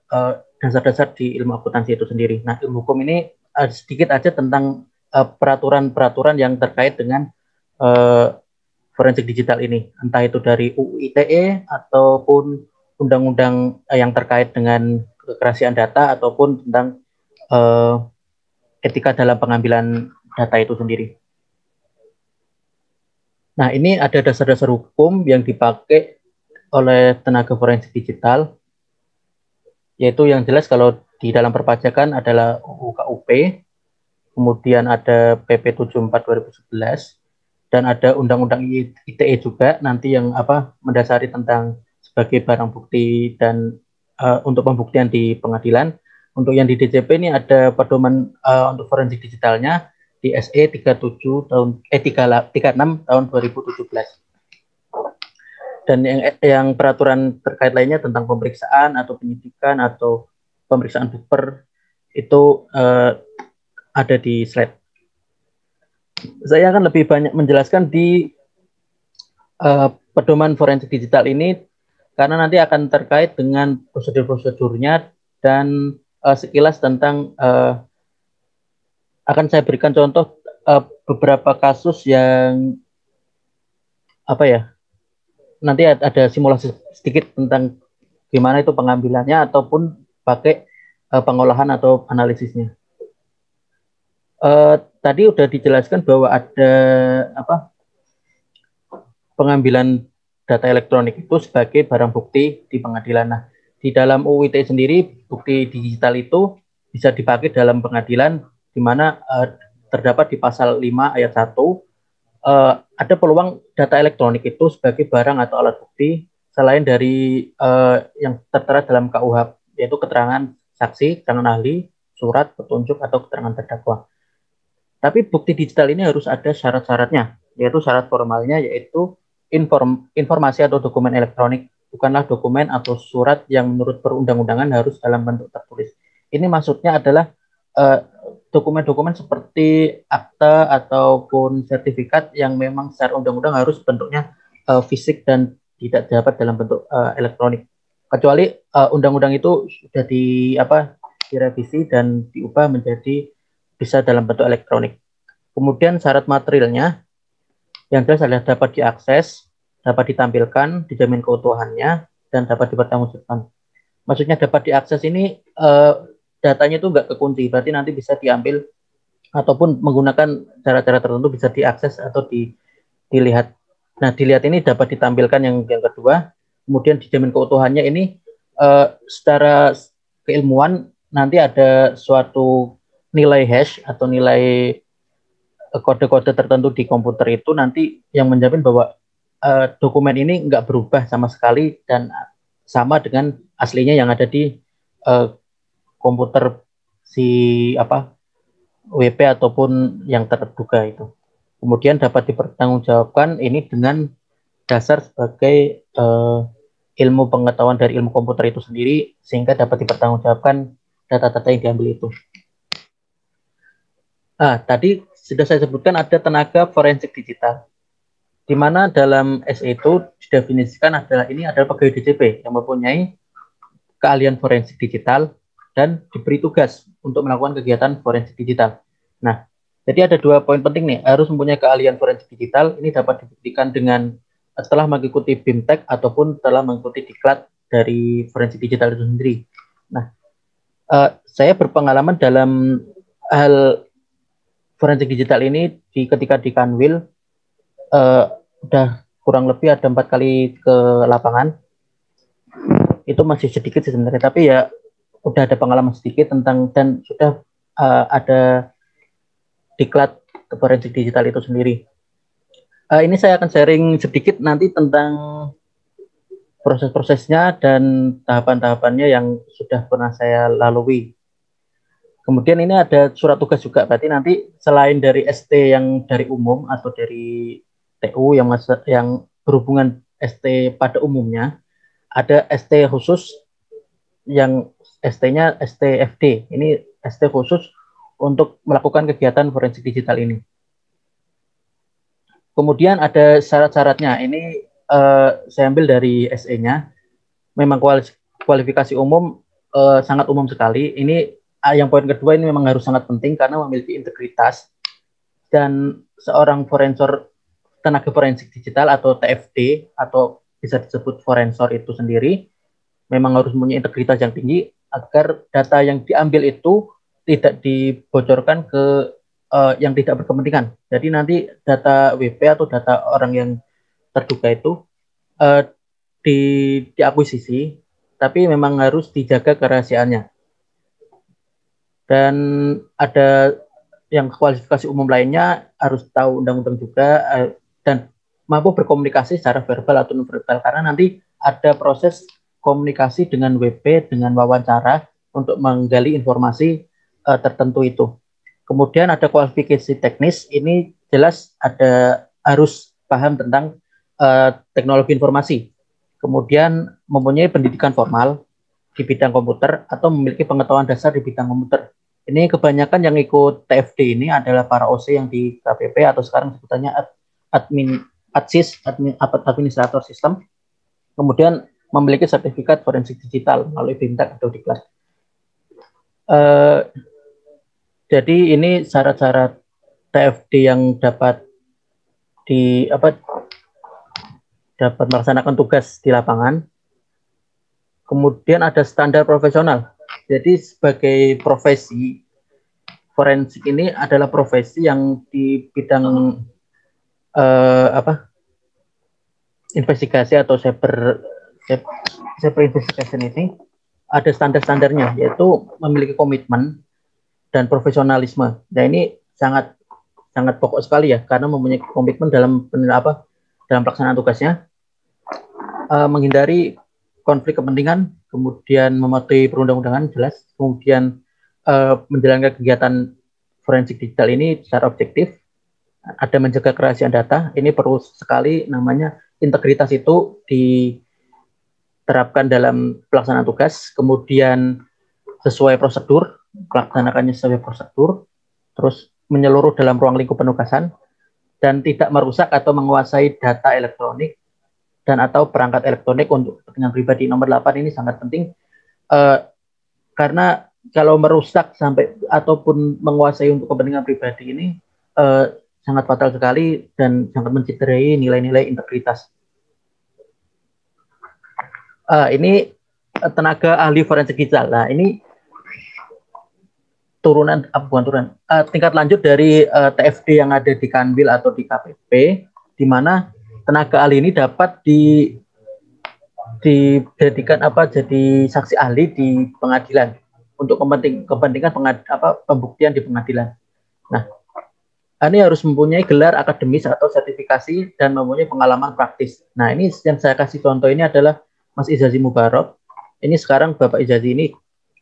dasar-dasar di ilmu akuntansi itu sendiri. Nah, ilmu hukum ini sedikit aja tentang peraturan-peraturan yang terkait dengan forensik digital ini, entah itu dari UU ITE ataupun undang-undang yang terkait dengan kerahasiaan data ataupun tentang etika dalam pengambilan data itu sendiri. Nah, ini ada dasar-dasar hukum yang dipakai oleh tenaga forensik digital, yaitu yang jelas kalau di dalam perpajakan adalah UU KUP, kemudian ada PP 74 2011, dan ada Undang-Undang ITE juga nanti yang mendasari tentang sebagai barang bukti dan untuk pembuktian di pengadilan. Untuk yang di DJP ini ada pedoman untuk forensik digitalnya di SE 36 tahun 2017. Dan yang peraturan terkait lainnya tentang pemeriksaan atau penyidikan atau pemeriksaan bukper itu ada di slide. Saya akan lebih banyak menjelaskan di pedoman forensik digital ini karena nanti akan terkait dengan prosedur-prosedurnya dan sekilas tentang akan saya berikan contoh beberapa kasus yang nanti ada simulasi sedikit tentang gimana itu pengambilannya ataupun pakai pengolahan atau analisisnya. Tadi udah dijelaskan bahwa ada pengambilan data elektronik itu sebagai barang bukti di pengadilan. Nah, di dalam UU ITE sendiri, bukti digital itu bisa dipakai dalam pengadilan, di mana terdapat di pasal 5 ayat 1, ada peluang data elektronik itu sebagai barang atau alat bukti selain dari yang tertera dalam KUH, yaitu keterangan saksi, keterangan ahli, surat, petunjuk, atau keterangan terdakwa. Tapi bukti digital ini harus ada syarat-syaratnya, yaitu syarat formalnya, yaitu informasi atau dokumen elektronik, bukanlah dokumen atau surat yang menurut perundang-undangan harus dalam bentuk tertulis. Ini maksudnya adalah dokumen-dokumen seperti akta ataupun sertifikat yang memang secara undang-undang harus bentuknya fisik dan tidak dapat dalam bentuk elektronik. Kecuali undang-undang itu sudah direvisi dan diubah menjadi bisa dalam bentuk elektronik. Kemudian syarat materialnya yang jelas adalah dapat diakses, dapat ditampilkan, dijamin keutuhannya, dan dapat dipertanggungjawabkan. Maksudnya dapat diakses ini datanya itu nggak kekunci, berarti nanti bisa diambil ataupun menggunakan cara-cara tertentu bisa diakses atau dilihat. Nah, dilihat ini dapat ditampilkan yang kedua, kemudian dijamin keutuhannya ini secara keilmuan nanti ada suatu nilai hash atau nilai kode-kode tertentu di komputer itu nanti yang menjamin bahwa dokumen ini nggak berubah sama sekali dan sama dengan aslinya yang ada di komputer si WP ataupun yang terduga itu. Kemudian dapat dipertanggungjawabkan ini dengan dasar sebagai ilmu pengetahuan dari ilmu komputer itu sendiri sehingga dapat dipertanggungjawabkan data-data yang diambil itu. Tadi sudah saya sebutkan ada tenaga forensik digital, di mana dalam SE itu didefinisikan adalah pegawai DJP yang mempunyai keahlian forensik digital dan diberi tugas untuk melakukan kegiatan forensik digital. Nah, jadi ada 2 poin penting nih, harus mempunyai keahlian forensik digital, ini dapat dibuktikan dengan setelah mengikuti BIMTEK ataupun setelah mengikuti diklat dari forensik digital itu sendiri. Nah, saya berpengalaman dalam hal forensik digital ini ketika di Kanwil udah kurang lebih ada 4 kali ke lapangan. Itu masih sedikit sih sebenarnya, tapi ya udah ada pengalaman sedikit tentang dan sudah ada diklat forensik digital itu sendiri. Ini saya akan sharing sedikit nanti tentang proses-prosesnya dan tahapan-tahapannya yang sudah pernah saya lalui. Kemudian ini ada surat tugas juga, berarti nanti selain dari ST yang dari umum atau dari TU yang berhubungan ST pada umumnya, ada ST khusus yang ST-nya STFD. Ini ST khusus untuk melakukan kegiatan forensik digital ini. Kemudian ada syarat-syaratnya. Ini saya ambil dari SE-nya. Memang kualifikasi umum sangat umum sekali. Ini yang poin kedua ini memang harus sangat penting karena memiliki integritas dan seorang tenaga forensik digital atau TFD atau bisa disebut forensor itu sendiri memang harus mempunyai integritas yang tinggi agar data yang diambil itu tidak dibocorkan ke yang tidak berkepentingan. Jadi nanti data WP atau data orang yang terduga itu diakuisisi, tapi memang harus dijaga kerahasiaannya. Dan ada yang kualifikasi umum lainnya harus tahu undang-undang juga dan mampu berkomunikasi secara verbal atau non-verbal karena nanti ada proses komunikasi dengan WP dengan wawancara untuk menggali informasi tertentu itu. Kemudian ada kualifikasi teknis, ini jelas harus paham tentang teknologi informasi. Kemudian mempunyai pendidikan formal di bidang komputer atau memiliki pengetahuan dasar di bidang komputer. Ini kebanyakan yang ikut TFD ini adalah para OC yang di KPP atau sekarang sebutannya ADSIS, administrator sistem, kemudian memiliki sertifikat forensik digital melalui BIMTEK atau Diklat. Jadi ini syarat-syarat TFD yang dapat melaksanakan tugas di lapangan. Kemudian ada standar profesional. Jadi sebagai profesi, forensik ini adalah profesi yang di bidang investigasi atau cyber investigation ini ada standar-standarnya, yaitu memiliki komitmen dan profesionalisme. Nah ini sangat pokok sekali ya, karena mempunyai komitmen dalam pelaksanaan tugasnya, menghindari konflik kepentingan, kemudian mematuhi perundang-undangan jelas, kemudian menjalankan kegiatan forensik digital ini secara objektif, ada menjaga kerahasiaan data. Ini perlu sekali, namanya integritas itu diterapkan dalam pelaksanaan tugas, kemudian sesuai prosedur, melaksanakannya sesuai prosedur, terus menyeluruh dalam ruang lingkup penugasan, dan tidak merusak atau menguasai data elektronik dan atau perangkat elektronik untuk kepentingan pribadi. Nomor 8 ini sangat penting, karena kalau merusak sampai ataupun menguasai untuk kepentingan pribadi ini sangat fatal sekali dan sangat mencederai nilai-nilai integritas. Ini tenaga ahli forensik digital. Nah, ini tingkat lanjut dari TFD yang ada di Kanwil atau di KPP, di mana tenaga ahli ini dapat dijadikan jadi saksi ahli di pengadilan untuk kepentingan pembuktian di pengadilan. Nah, ini harus mempunyai gelar akademis atau sertifikasi dan mempunyai pengalaman praktis. Nah, ini yang saya kasih contoh ini adalah Mas Izazi Mubarok. Ini sekarang Bapak Izazi ini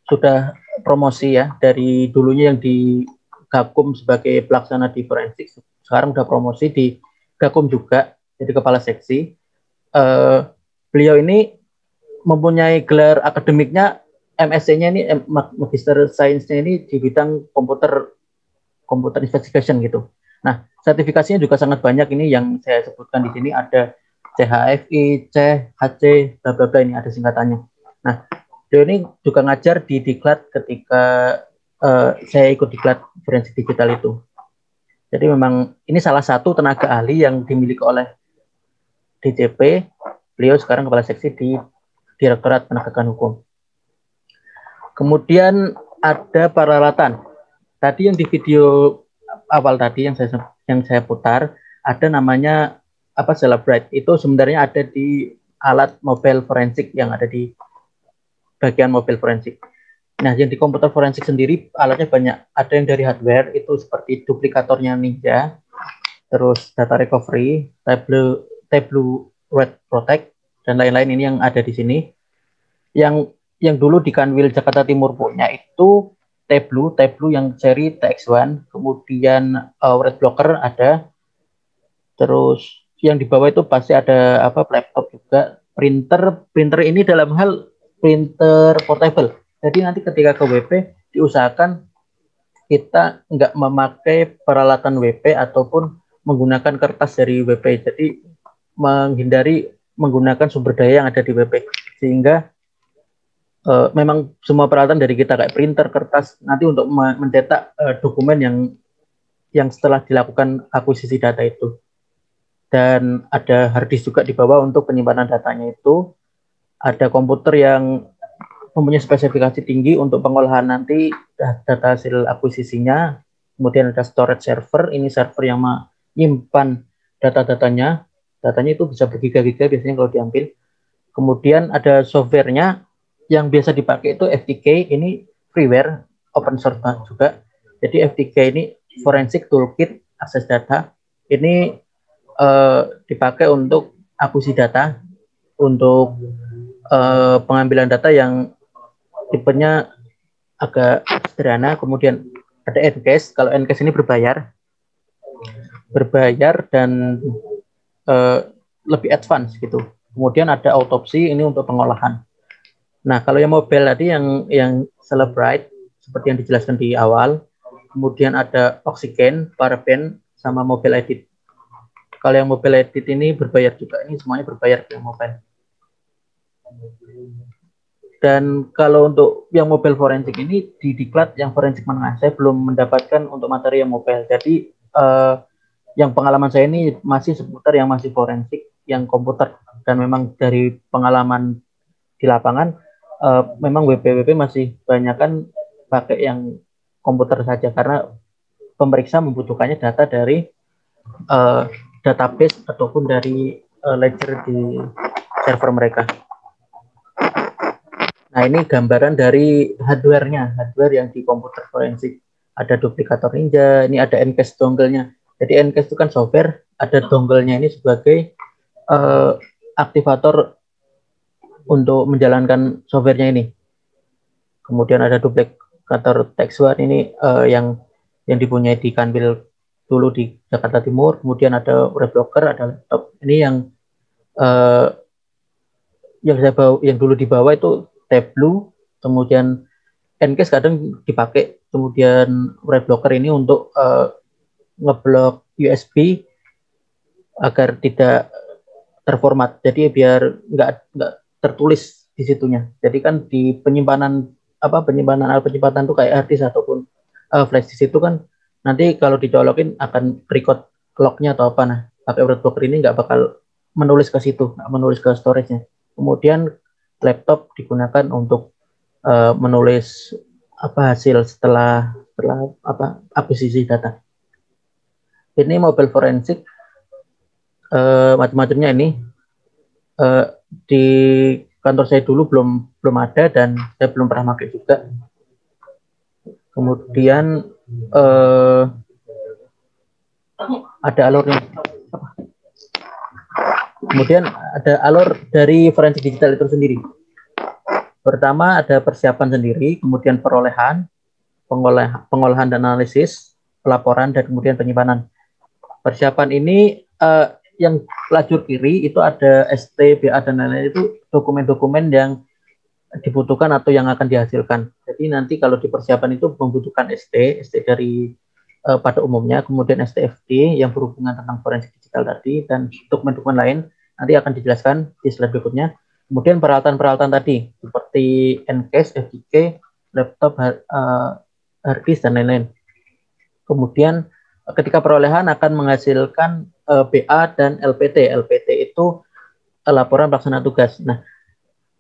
sudah promosi ya, dari dulunya yang di Gakum sebagai pelaksana di forensik, sekarang sudah promosi di Gakum juga jadi kepala seksi. Beliau ini mempunyai gelar akademiknya, MSc-nya ini Magister Science-nya ini di bidang computer investigation gitu. Nah, sertifikasinya juga sangat banyak, ini yang saya sebutkan di sini ada CHFI, CHC, bla bla bla, ini ada singkatannya. Nah, beliau ini juga ngajar di Diklat ketika saya ikut Diklat forensik digital itu. Jadi memang ini salah satu tenaga ahli yang dimiliki oleh DJP. Beliau sekarang kepala seksi di Direktorat Penegakan Hukum. Kemudian ada peralatan. Tadi yang di video awal tadi yang saya putar, ada namanya Celebrite. Itu sebenarnya ada di alat mobile forensik yang ada di bagian mobil forensik. Nah, yang di komputer forensik sendiri alatnya banyak. Ada yang dari hardware, itu seperti duplikatornya Ninja, terus data recovery, Tableau Red Protect, dan lain-lain. Ini yang ada di sini. Yang dulu di Kanwil Jakarta Timur punya itu Tableau yang seri TX1, kemudian Red Blocker ada, terus yang di bawah itu pasti ada laptop juga, printer ini dalam hal printer portable. Jadi nanti ketika ke WP diusahakan kita nggak memakai peralatan WP ataupun menggunakan kertas dari WP. Jadi menghindari menggunakan sumber daya yang ada di WP, sehingga memang semua peralatan dari kita kayak printer, kertas, nanti untuk mencetak dokumen yang setelah dilakukan akuisisi data itu. Dan ada hard disk juga di bawah untuk penyimpanan datanya itu. Ada komputer yang mempunyai spesifikasi tinggi untuk pengolahan nanti data hasil akuisisinya. Kemudian ada storage server, ini server yang menyimpan data-datanya. Datanya itu bisa bergiga-giga biasanya kalau diambil. Kemudian ada softwarenya yang biasa dipakai itu FTK, ini freeware, open source juga. Jadi FTK ini Forensic Toolkit Akses Data. Ini dipakai untuk akuisisi data, untuk pengambilan data yang tipenya agak sederhana. Kemudian ada Ncase, kalau Ncase ini berbayar dan lebih advance gitu. Kemudian ada autopsi, ini untuk pengolahan. Nah, kalau yang mobile tadi yang Celebrite seperti yang dijelaskan di awal, kemudian ada Oxygen, Paraben, sama Mobile Edit. Kalau yang mobile edit ini berbayar juga, ini semuanya berbayar yang mobile. Dan kalau untuk yang mobile forensik ini di diklat yang forensik menengah, saya belum mendapatkan untuk materi yang mobile. Jadi yang pengalaman saya ini masih seputar yang masih forensik, yang komputer. Dan memang dari pengalaman di lapangan, memang WP masih banyakkan pakai yang komputer saja, karena pemeriksa membutuhkannya data dari database ataupun dari ledger di server mereka. Nah, ini gambaran dari hardware-nya, hardware yang di komputer forensik. Ada duplikator Ninja, ini ada Ncase dongle-nya. Jadi Ncase itu kan software, ada dongle-nya ini sebagai aktivator untuk menjalankan software-nya ini. Kemudian ada duplikator Text1 ini yang dipunyai di Kanwil dulu di Jakarta Timur. Kemudian ada Weblocker, ada laptop. Ini yang dulu dibawa itu Tableau, kemudian Ncase kadang dipakai, kemudian Weblocker ini untuk ngeblok USB agar tidak terformat, jadi biar nggak tertulis di situnya. Jadi kan di penyimpanan itu kayak hard disk ataupun flash disk itu kan nanti kalau dicolokin akan record lognya atau apa. Nah, pakai Weblocker ini nggak bakal menulis ke situ, nggak menulis ke storage-nya. Kemudian laptop digunakan untuk menulis hasil setelah akuisisi data. Ini mobile forensik macam-macamnya ini di kantor saya dulu belum ada dan saya belum pernah pakai juga. Kemudian ada alurnya. Kemudian ada alur dari forensik digital itu sendiri. Pertama ada persiapan sendiri, kemudian perolehan, pengolahan dan analisis, pelaporan, dan kemudian penyimpanan. Persiapan ini yang lajur kiri itu ada ST, BA, dan lain-lain, itu dokumen-dokumen yang dibutuhkan atau yang akan dihasilkan. Jadi nanti kalau di persiapan itu membutuhkan ST dari pada umumnya, kemudian STFD yang berhubungan tentang forensik digital tadi, dan dokumen-dokumen lain nanti akan dijelaskan di slide berikutnya. Kemudian peralatan-peralatan tadi seperti Ncase, FDK, laptop, hard disk, dan lain-lain. Kemudian ketika perolehan akan menghasilkan BA dan LPT. LPT itu laporan pelaksana tugas. Nah,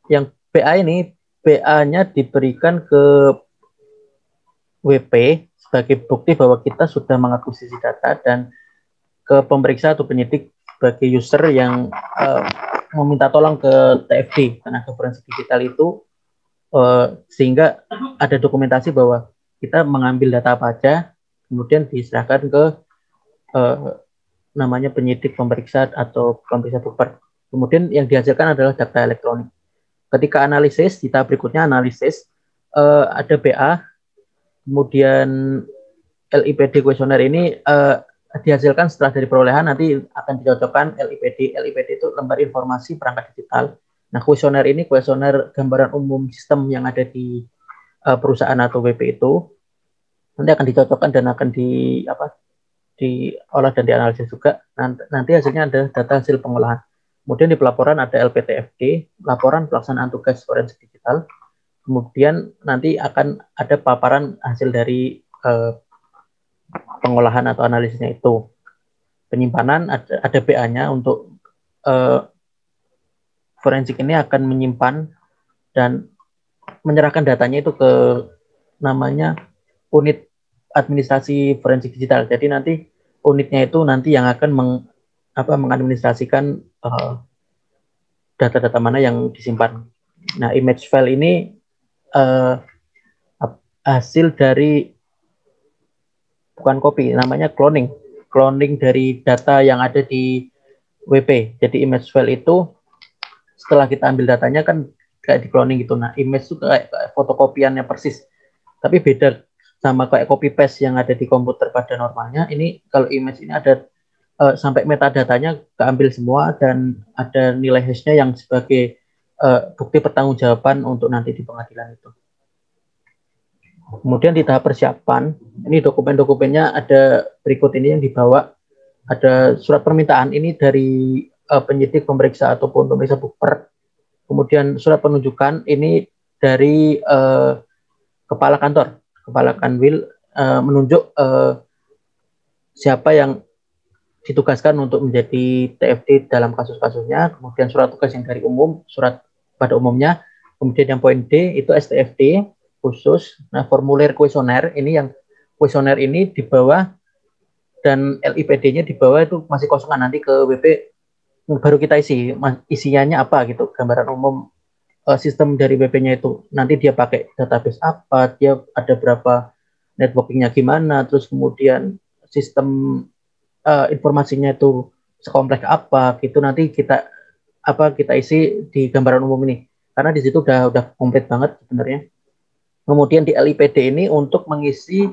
yang BA ini, BA-nya diberikan ke WP sebagai bukti bahwa kita sudah mengakuisisi data, dan ke pemeriksa atau penyidik sebagai user yang meminta tolong ke TFD, tenaga forensik digital itu, sehingga ada dokumentasi bahwa kita mengambil data apa aja, kemudian diserahkan ke namanya penyidik, pemeriksa, atau pemeriksa super. Kemudian yang dihasilkan adalah data elektronik. Ketika analisis, di tahap berikutnya analisis, ada BA, kemudian LIPD kuesioner ini dihasilkan setelah dari perolehan, nanti akan dicocokkan LIPD. LIPD itu lembar informasi perangkat digital. Nah, kuesioner ini kuesioner gambaran umum sistem yang ada di perusahaan atau WP itu, nanti akan dicocokkan dan akan diolah dan dianalisis juga. Nanti hasilnya ada data hasil pengolahan. Kemudian di pelaporan ada LPTFD, laporan pelaksanaan tugas forensik digital. Kemudian nanti akan ada paparan hasil dari pengolahan atau analisisnya itu. Penyimpanan ada BA-nya untuk forensik ini akan menyimpan dan menyerahkan datanya itu ke namanya unit administrasi forensik digital. Jadi nanti unitnya itu nanti yang akan mengadministrasikan data-data mana yang disimpan. Nah, image file ini hasil dari, bukan copy, namanya cloning dari data yang ada di WP. Jadi image file itu setelah kita ambil datanya kan kayak di cloning gitu. Nah, image itu kayak fotokopiannya persis, tapi beda sama kayak copy paste yang ada di komputer pada normalnya. Ini kalau image ini ada sampai metadatanya keambil semua, dan ada nilai hash-nya yang sebagai bukti pertanggungjawaban untuk nanti di pengadilan itu. Kemudian di tahap persiapan, ini dokumen-dokumennya ada berikut ini yang dibawa. ada surat permintaan ini dari penyidik, pemeriksa ataupun pemeriksa bukper. Kemudian surat penunjukan ini dari kepala kanwil menunjuk siapa yang ditugaskan untuk menjadi TFD dalam kasus-kasusnya. Kemudian surat tugas yang dari umum, surat pada umumnya. Kemudian yang poin D itu STFD khusus. Nah, formulir kuesioner ini di bawah dan LIPD-nya di bawah itu masih kosongan, nanti ke WP baru kita isi isiannya apa gitu, gambaran umum sistem dari WP-nya itu. Nanti dia pakai database apa, dia ada berapa networkingnya gimana, terus kemudian sistem informasinya itu sekompleks apa gitu, nanti kita isi di gambaran umum ini, karena di situ udah komplit banget sebenarnya. Kemudian di LIPD ini untuk mengisi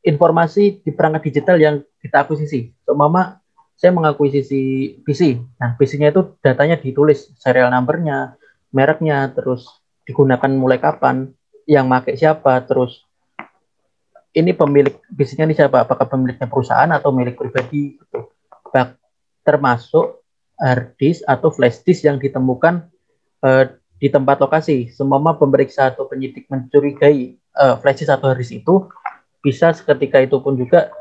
informasi di perangkat digital yang kita akuisisi. Seumpama saya mengakuisisi PC, nah PC-nya itu datanya ditulis, serial number-nya, mereknya, terus digunakan mulai kapan, yang pakai siapa, terus ini pemilik PC-nya ini siapa, apakah pemiliknya perusahaan atau milik pribadi gitu. Termasuk hard disk atau flash disk yang ditemukan di tempat lokasi. Seumpama pemeriksa atau penyidik mencurigai flash disk atau hard disk itu, bisa seketika itu pun juga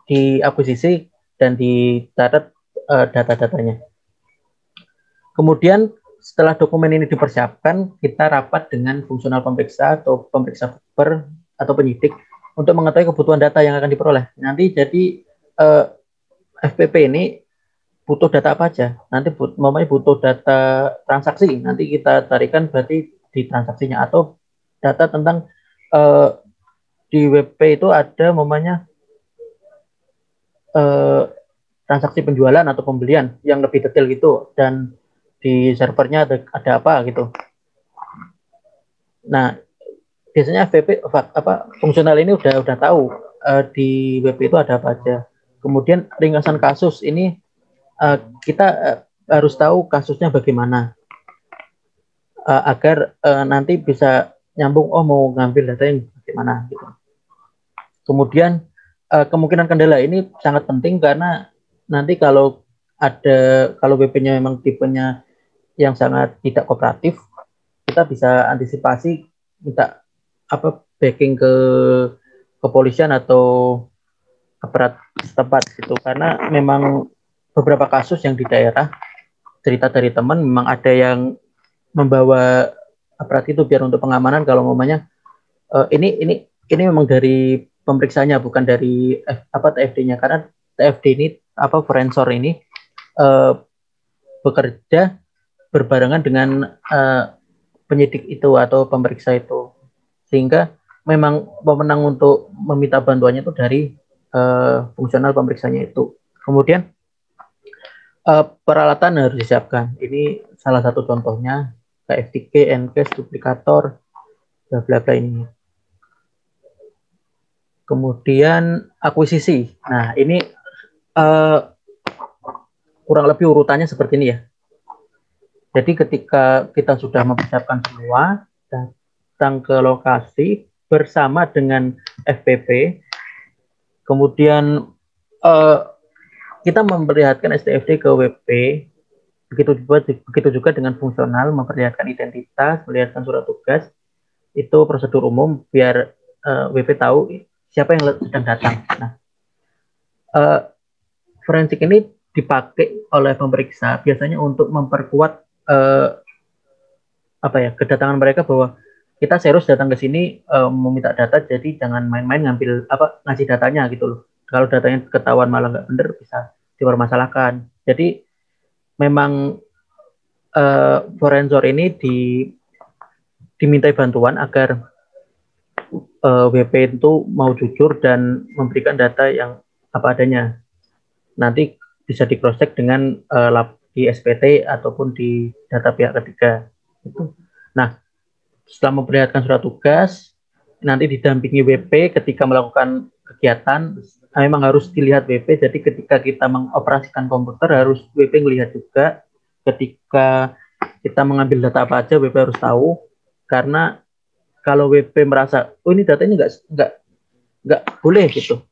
diakuisisi dan dicatat data-datanya. Kemudian setelah dokumen ini dipersiapkan, kita rapat dengan fungsional pemeriksa atau pemeriksa bukper atau penyidik untuk mengetahui kebutuhan data yang akan diperoleh. Nanti jadi FPP ini butuh data apa aja. Nanti butuh data transaksi, nanti kita tarikan berarti di transaksinya, atau data tentang di WP itu ada transaksi penjualan atau pembelian yang lebih detail gitu, dan di servernya ada apa gitu. Nah, biasanya FPP fungsional ini udah tahu di WP itu ada apa aja. Kemudian ringkasan kasus ini kita harus tahu kasusnya bagaimana agar nanti bisa nyambung, mau ngambil data yang bagaimana gitu. Kemudian kemungkinan kendala ini sangat penting, karena nanti kalau WP-nya memang tipenya yang sangat tidak kooperatif, kita bisa antisipasi minta backing ke kepolisian atau aparat setempat gitu, karena memang beberapa kasus yang di daerah, cerita dari teman, memang ada yang membawa aparat itu biar untuk pengamanan. Kalau namanya ini memang dari pemeriksanya, bukan dari TFD-nya, karena TFD ini forensor ini bekerja berbarengan dengan penyidik itu atau pemeriksa itu, sehingga memang pemenang untuk meminta bantuannya itu dari fungsional pemeriksanya itu. Kemudian peralatan harus disiapkan. Ini salah satu contohnya, KFTG, NCAS, duplikator, bla bla bla ini. Kemudian akuisisi. Nah, ini kurang lebih urutannya seperti ini ya. Jadi ketika kita sudah mempersiapkan semua, datang ke lokasi bersama dengan FPP, kemudian kita memperlihatkan STFD ke WP, begitu juga dengan fungsional, memperlihatkan identitas, melihatkan surat tugas, itu prosedur umum biar WP tahu siapa yang sedang datang. Nah, forensik ini dipakai oleh pemeriksa biasanya untuk memperkuat kedatangan mereka, bahwa kita serius datang ke sini meminta data, jadi jangan main-main ngasih datanya gitu loh. Kalau datanya ketahuan malah nggak benar, bisa dipermasalahkan. Jadi memang forensor ini dimintai bantuan agar WP itu mau jujur dan memberikan data yang apa adanya. Nanti bisa di cross check dengan di SPT ataupun di data pihak ketiga. Nah, setelah memperlihatkan surat tugas, nanti didampingi WP ketika melakukan kegiatan. Memang harus dilihat WP, jadi ketika kita mengoperasikan komputer harus WP melihat juga. Ketika kita mengambil data apa aja, WP harus tahu, karena kalau WP merasa ini data ini nggak boleh gitu,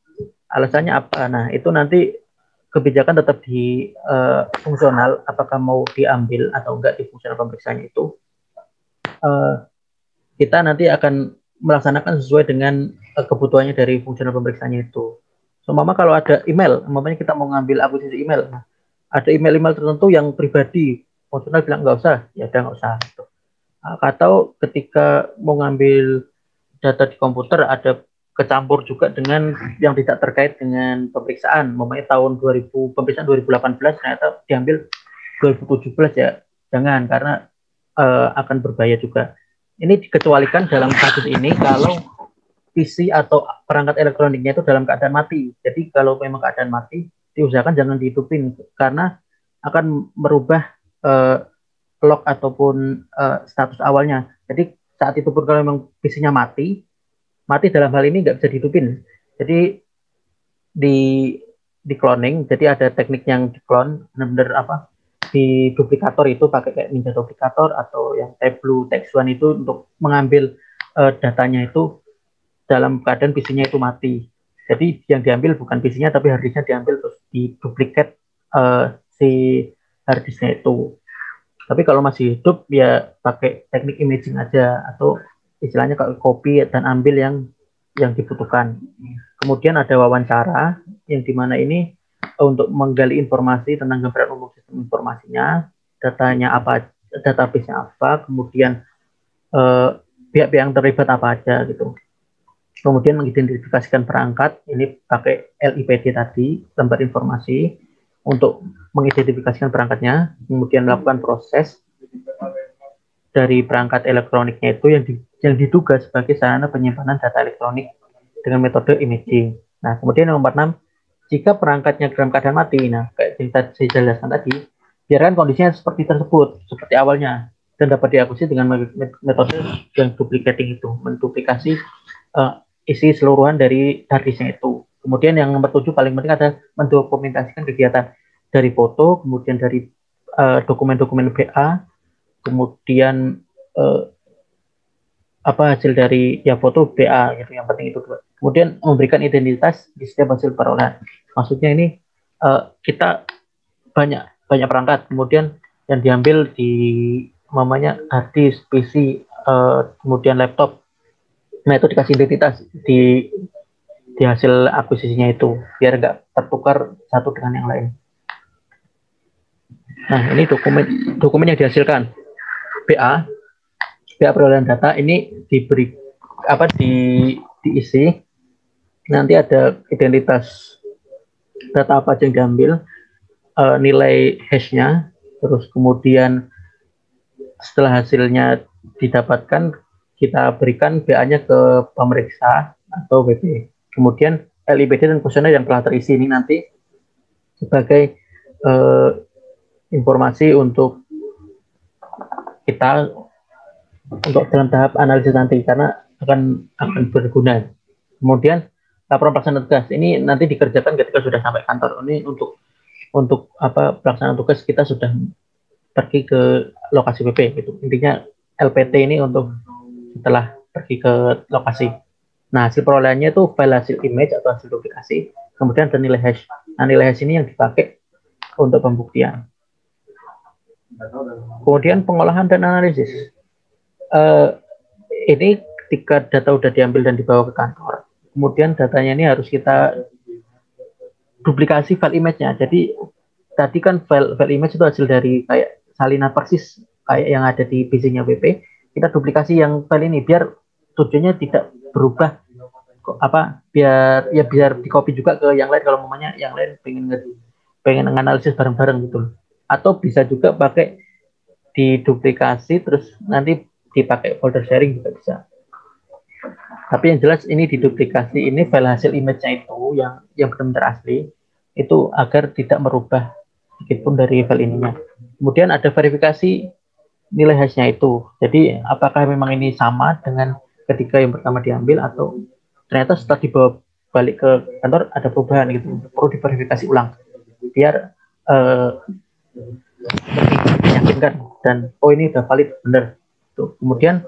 Alasannya apa? Nah, itu nanti kebijakan tetap di fungsional, apakah mau diambil atau enggak di fungsional pemeriksaannya itu. Kita nanti akan melaksanakan sesuai dengan kebutuhannya dari fungsional pemeriksaannya itu. So, kalau ada email, umpamanya kita mau ngambil akuisisi email, nah, ada email-email tertentu yang pribadi, fungsional bilang nggak usah, ya udah nggak usah. Gitu. Atau ketika mau ngambil data di komputer, ada kecampur juga dengan yang tidak terkait dengan pemeriksaan, umpamanya tahun 2000, pemeriksaan 2018 ternyata diambil 2017, ya jangan, karena akan berbahaya juga. Ini dikecualikan dalam kasus ini kalau PC atau perangkat elektroniknya itu dalam keadaan mati. Jadi kalau memang keadaan mati, diusahakan jangan dihidupin karena akan merubah log ataupun status awalnya. Jadi saat itu pun kalau memang PC-nya mati dalam hal ini nggak bisa dihidupin. Jadi di cloning, jadi ada teknik yang di clone, benar-benar apa? Di duplikator itu pakai kayak Ninja Duplicator atau yang Tableau Text1 itu untuk mengambil datanya itu dalam keadaan PC-nya itu mati. Jadi yang diambil bukan PC-nya tapi hard disk-nya diambil terus diduplikat si hard disk-nya itu. Tapi kalau masih hidup ya pakai teknik imaging aja atau istilahnya kalau copy dan ambil yang dibutuhkan. Kemudian ada wawancara yang dimana ini untuk menggali informasi tentang gambaran umum sistem informasinya, datanya apa, database-nya apa, kemudian pihak-pihak yang terlibat apa aja gitu. Kemudian mengidentifikasikan perangkat, ini pakai LIPD tadi, lembar informasi, untuk mengidentifikasikan perangkatnya, kemudian melakukan proses dari perangkat elektroniknya itu yang diduga sebagai sarana penyimpanan data elektronik dengan metode imaging. Nah, kemudian yang nomor 6, jika perangkatnya dalam keadaan mati, nah kayak yang saya jelaskan tadi, biarkan kondisinya seperti tersebut, seperti awalnya, dan dapat diakuisisi dengan metode yang duplicating itu, menduplikasi isi seluruhan dari harddisknya itu. Kemudian yang nomor 7 paling penting adalah mendokumentasikan kegiatan dari foto, kemudian dari dokumen-dokumen BA, kemudian hasil dari foto BA gitu, yang penting itu. Kemudian memberikan identitas di setiap hasil perolehan. Maksudnya ini kita banyak perangkat, kemudian yang diambil di namanya hard disk, PC, kemudian laptop. Nah itu dikasih identitas di hasil akuisisinya itu, biar nggak tertukar satu dengan yang lain. Nah ini dokumen yang dihasilkan BA perolehan data ini diisi, nanti ada identitas data apa yang diambil, nilai hash-nya, terus kemudian setelah hasilnya didapatkan kita berikan BA-nya ke pemeriksa atau BP. Kemudian LIPD dan kuesioner yang telah terisi ini nanti sebagai informasi untuk kita untuk dalam tahap analisis nanti, karena akan berguna. Kemudian laporan pelaksanaan tugas ini nanti dikerjakan ketika sudah sampai kantor. Ini untuk pelaksanaan tugas kita sudah pergi ke lokasi BP gitu. Intinya LPT ini untuk setelah pergi ke lokasi. Nah, hasil perolehannya itu file hasil image atau hasil duplikasi, kemudian ada nilai hash. Nah, nilai hash ini yang dipakai untuk pembuktian. Kemudian pengolahan dan analisis. Ini ketika data sudah diambil dan dibawa ke kantor, kemudian datanya ini harus kita duplikasi file image-nya. Jadi tadi kan file image itu hasil dari kayak salinan persis kayak yang ada di PC-nya BP. Kita duplikasi yang file ini biar tujuannya tidak berubah, biar di copy juga ke yang lain kalau mamanya yang lain pengen menganalisis bareng-bareng gitu. Atau bisa juga pakai diduplikasi terus nanti dipakai folder sharing juga bisa. Tapi yang jelas ini diduplikasi ini file hasil image-nya itu yang benar-benar asli itu agar tidak merubah sedikitpun dari file ininya. Kemudian ada verifikasi nilai hash-nya itu. Jadi apakah memang ini sama dengan ketika yang pertama diambil atau ternyata setelah dibawa balik ke kantor ada perubahan gitu. Perlu diverifikasi ulang biar meyakinkan dan ini udah valid benar. Tuh. Kemudian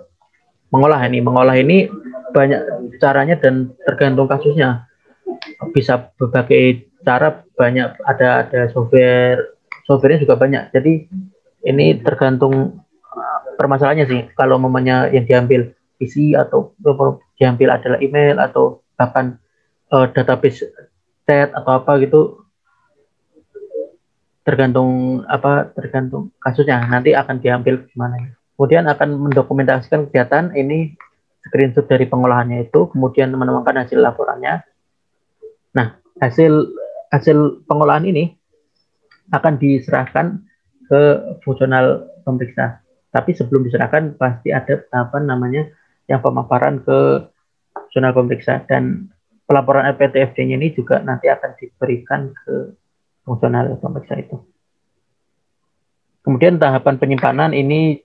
mengolah ini banyak caranya dan tergantung kasusnya. bisa berbagai cara, banyak, ada softwarenya juga banyak. Jadi ini tergantung permasalahannya sih. Kalau mamanya yang diambil PC atau diambil adalah email atau bahkan database chat atau apa gitu, tergantung kasusnya, nanti akan diambil gimana. Kemudian akan mendokumentasikan kegiatan ini, screenshot dari pengolahannya itu, kemudian menemukan hasil laporannya. Nah, hasil pengolahan ini akan diserahkan ke fungsional pemeriksa. Tapi sebelum diserahkan pasti ada tahapan namanya yang pemaparan ke fungsional pemeriksa, dan pelaporan LPTFD-nya ini juga nanti akan diberikan ke fungsional pemeriksa itu. Kemudian tahapan penyimpanan ini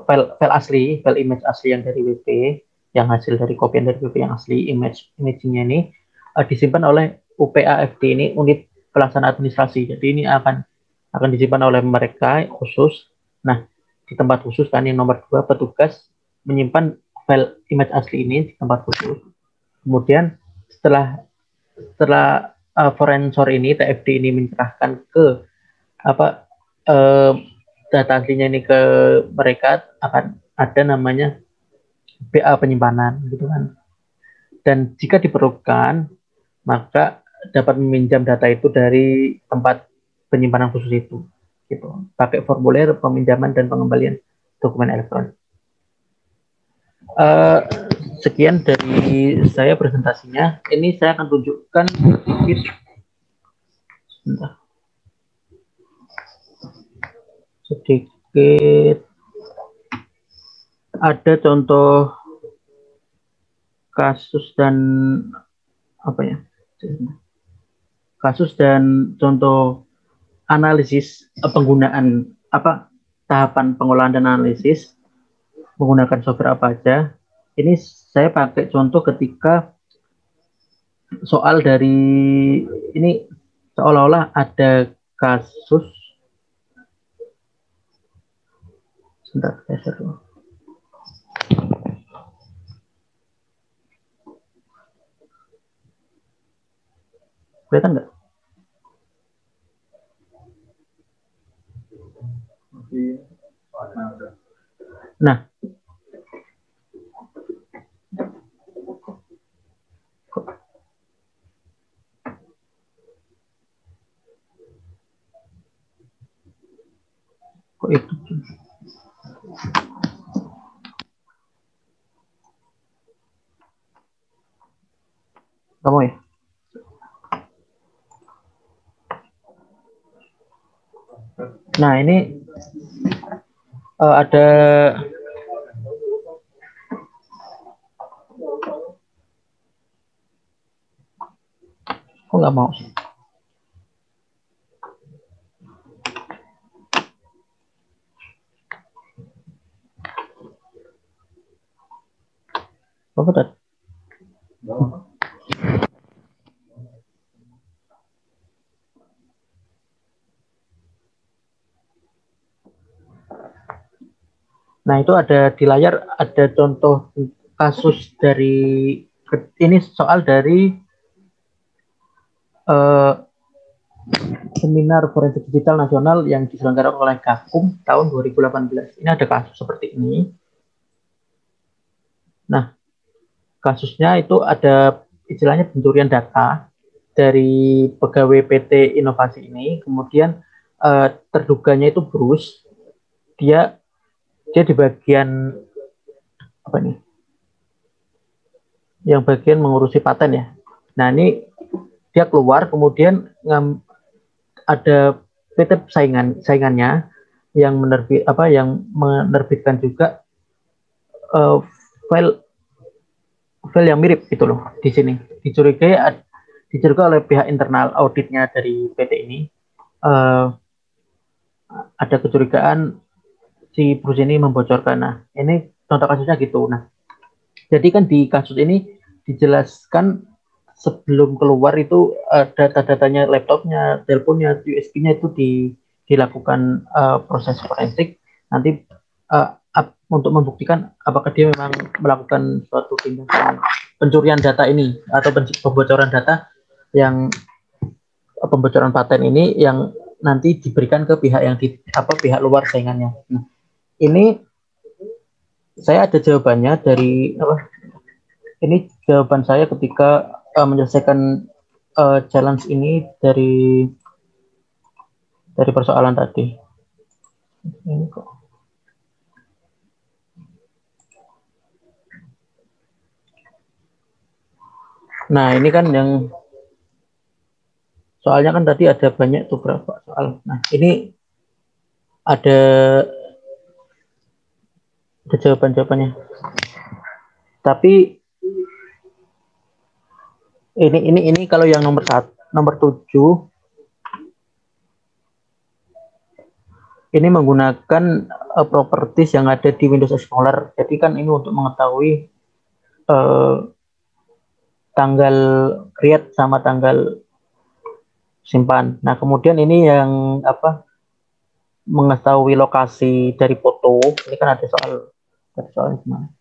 file image asli yang dari WP, yang hasil dari kopian dari WP yang asli, imagingnya ini disimpan oleh UPAFD, ini unit pelaksana administrasi. Jadi ini akan disimpan oleh mereka khusus. Nah, di tempat khusus kan yang nomor 2, petugas menyimpan file image asli ini di tempat khusus. Kemudian setelah forensor ini, TFD ini menyerahkan ke data aslinya ini ke mereka, akan ada namanya BA penyimpanan gitu kan. Dan jika diperlukan, maka dapat meminjam data itu dari tempat penyimpanan khusus itu gitu, pakai formulir peminjaman dan pengembalian dokumen elektronik. Sekian dari saya presentasinya. Ini saya akan tunjukkan sedikit ada contoh kasus dan contoh analisis penggunaan tahapan pengolahan dan analisis menggunakan software apa aja. Ini saya pakai contoh ketika soal dari ini, seolah-olah ada kasus. Sebentar, saya share dulu. Kelihatan nggak? Nah, kok itu? Kamu ya? Nah, ini ada kok nggak mau sih? Apa tadi? Nah, itu ada di layar, ada contoh kasus dari, ini soal dari seminar forensik digital nasional yang diselenggarakan oleh Gakum tahun 2018. Ini ada kasus seperti ini. Nah, kasusnya itu ada istilahnya pencurian data dari pegawai PT Inovasi ini. Kemudian terduganya itu Bruce, dia di bagian apa nih? Yang bagian mengurusi paten ya. Nah, ini dia keluar, kemudian ada PT saingannya yang menerbitkan juga file yang mirip gitu loh. Di sini dicurigai oleh pihak internal auditnya dari PT ini, ada kecurigaan si Bruce ini membocorkan. Nah, ini contoh kasusnya gitu. Nah, jadi kan di kasus ini dijelaskan sebelum keluar itu data-datanya, laptopnya, teleponnya, USB-nya itu dilakukan proses forensik. Nanti untuk membuktikan apakah dia memang melakukan suatu tindakan pencurian data ini atau pembocoran data yang pembocoran paten ini yang nanti diberikan ke pihak yang pihak luar saingannya. Nah, ini saya ada jawabannya dari ini jawaban saya ketika menyelesaikan challenge ini dari persoalan tadi. Ini kok. Nah, ini kan yang soalnya kan tadi ada banyak tuh berapa soal. Nah, ini ada jawaban-jawabannya. Tapi ini kalau yang nomor 7 ini menggunakan properties yang ada di Windows Explorer. Jadi kan ini untuk mengetahui tanggal create sama tanggal simpan. Nah, kemudian ini yang mengetahui lokasi dari foto. Ini kan ada soalnya gimana?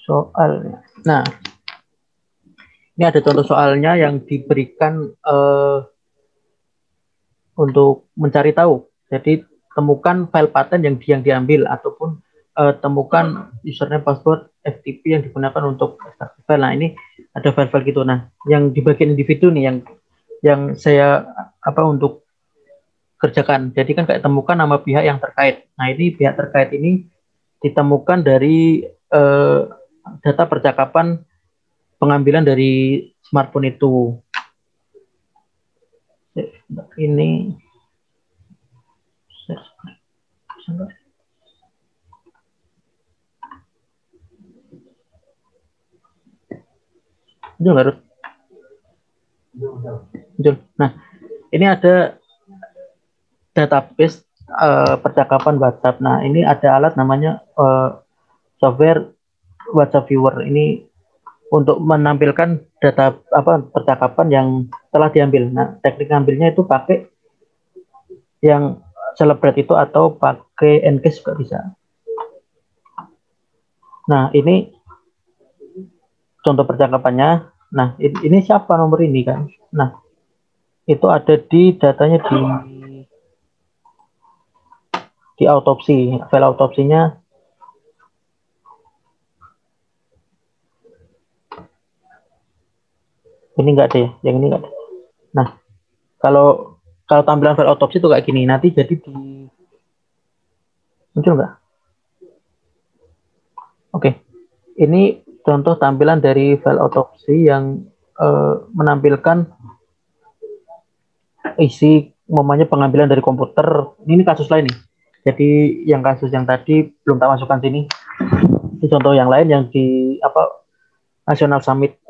Soal. Nah, ini ada contoh soalnya yang diberikan untuk mencari tahu. Jadi temukan file paten yang diambil ataupun temukan username password FTP yang digunakan untuk ekstraksi file. Nah, ini ada file-file gitu. Nah, yang di bagian individu nih yang saya untuk kerjakan. Jadi kan kayak temukan nama pihak yang terkait. Nah, ini pihak terkait ini ditemukan dari data percakapan pengambilan dari smartphone itu. Ini nah, ini ada database percakapan WhatsApp. Nah, ini ada alat namanya software WhatsApp Viewer. Ini untuk menampilkan data percakapan yang telah diambil. Nah, teknik ngambilnya itu pakai yang Celebrate itu atau pakai Encase juga bisa. Nah, ini contoh percakapannya. Nah, ini siapa nomor ini kan? Nah, itu ada di datanya di autopsi, file autopsinya. Ini enggak ada ya, yang ini enggak ada. Nah, kalau tampilan file autopsi itu kayak gini, nanti jadi muncul enggak? Oke, ini contoh tampilan dari file autopsi yang menampilkan isi umpamanya pengambilan dari komputer. Ini kasus lain nih. Jadi yang kasus yang tadi belum tak masukkan sini. Ini contoh yang lain yang di National Summit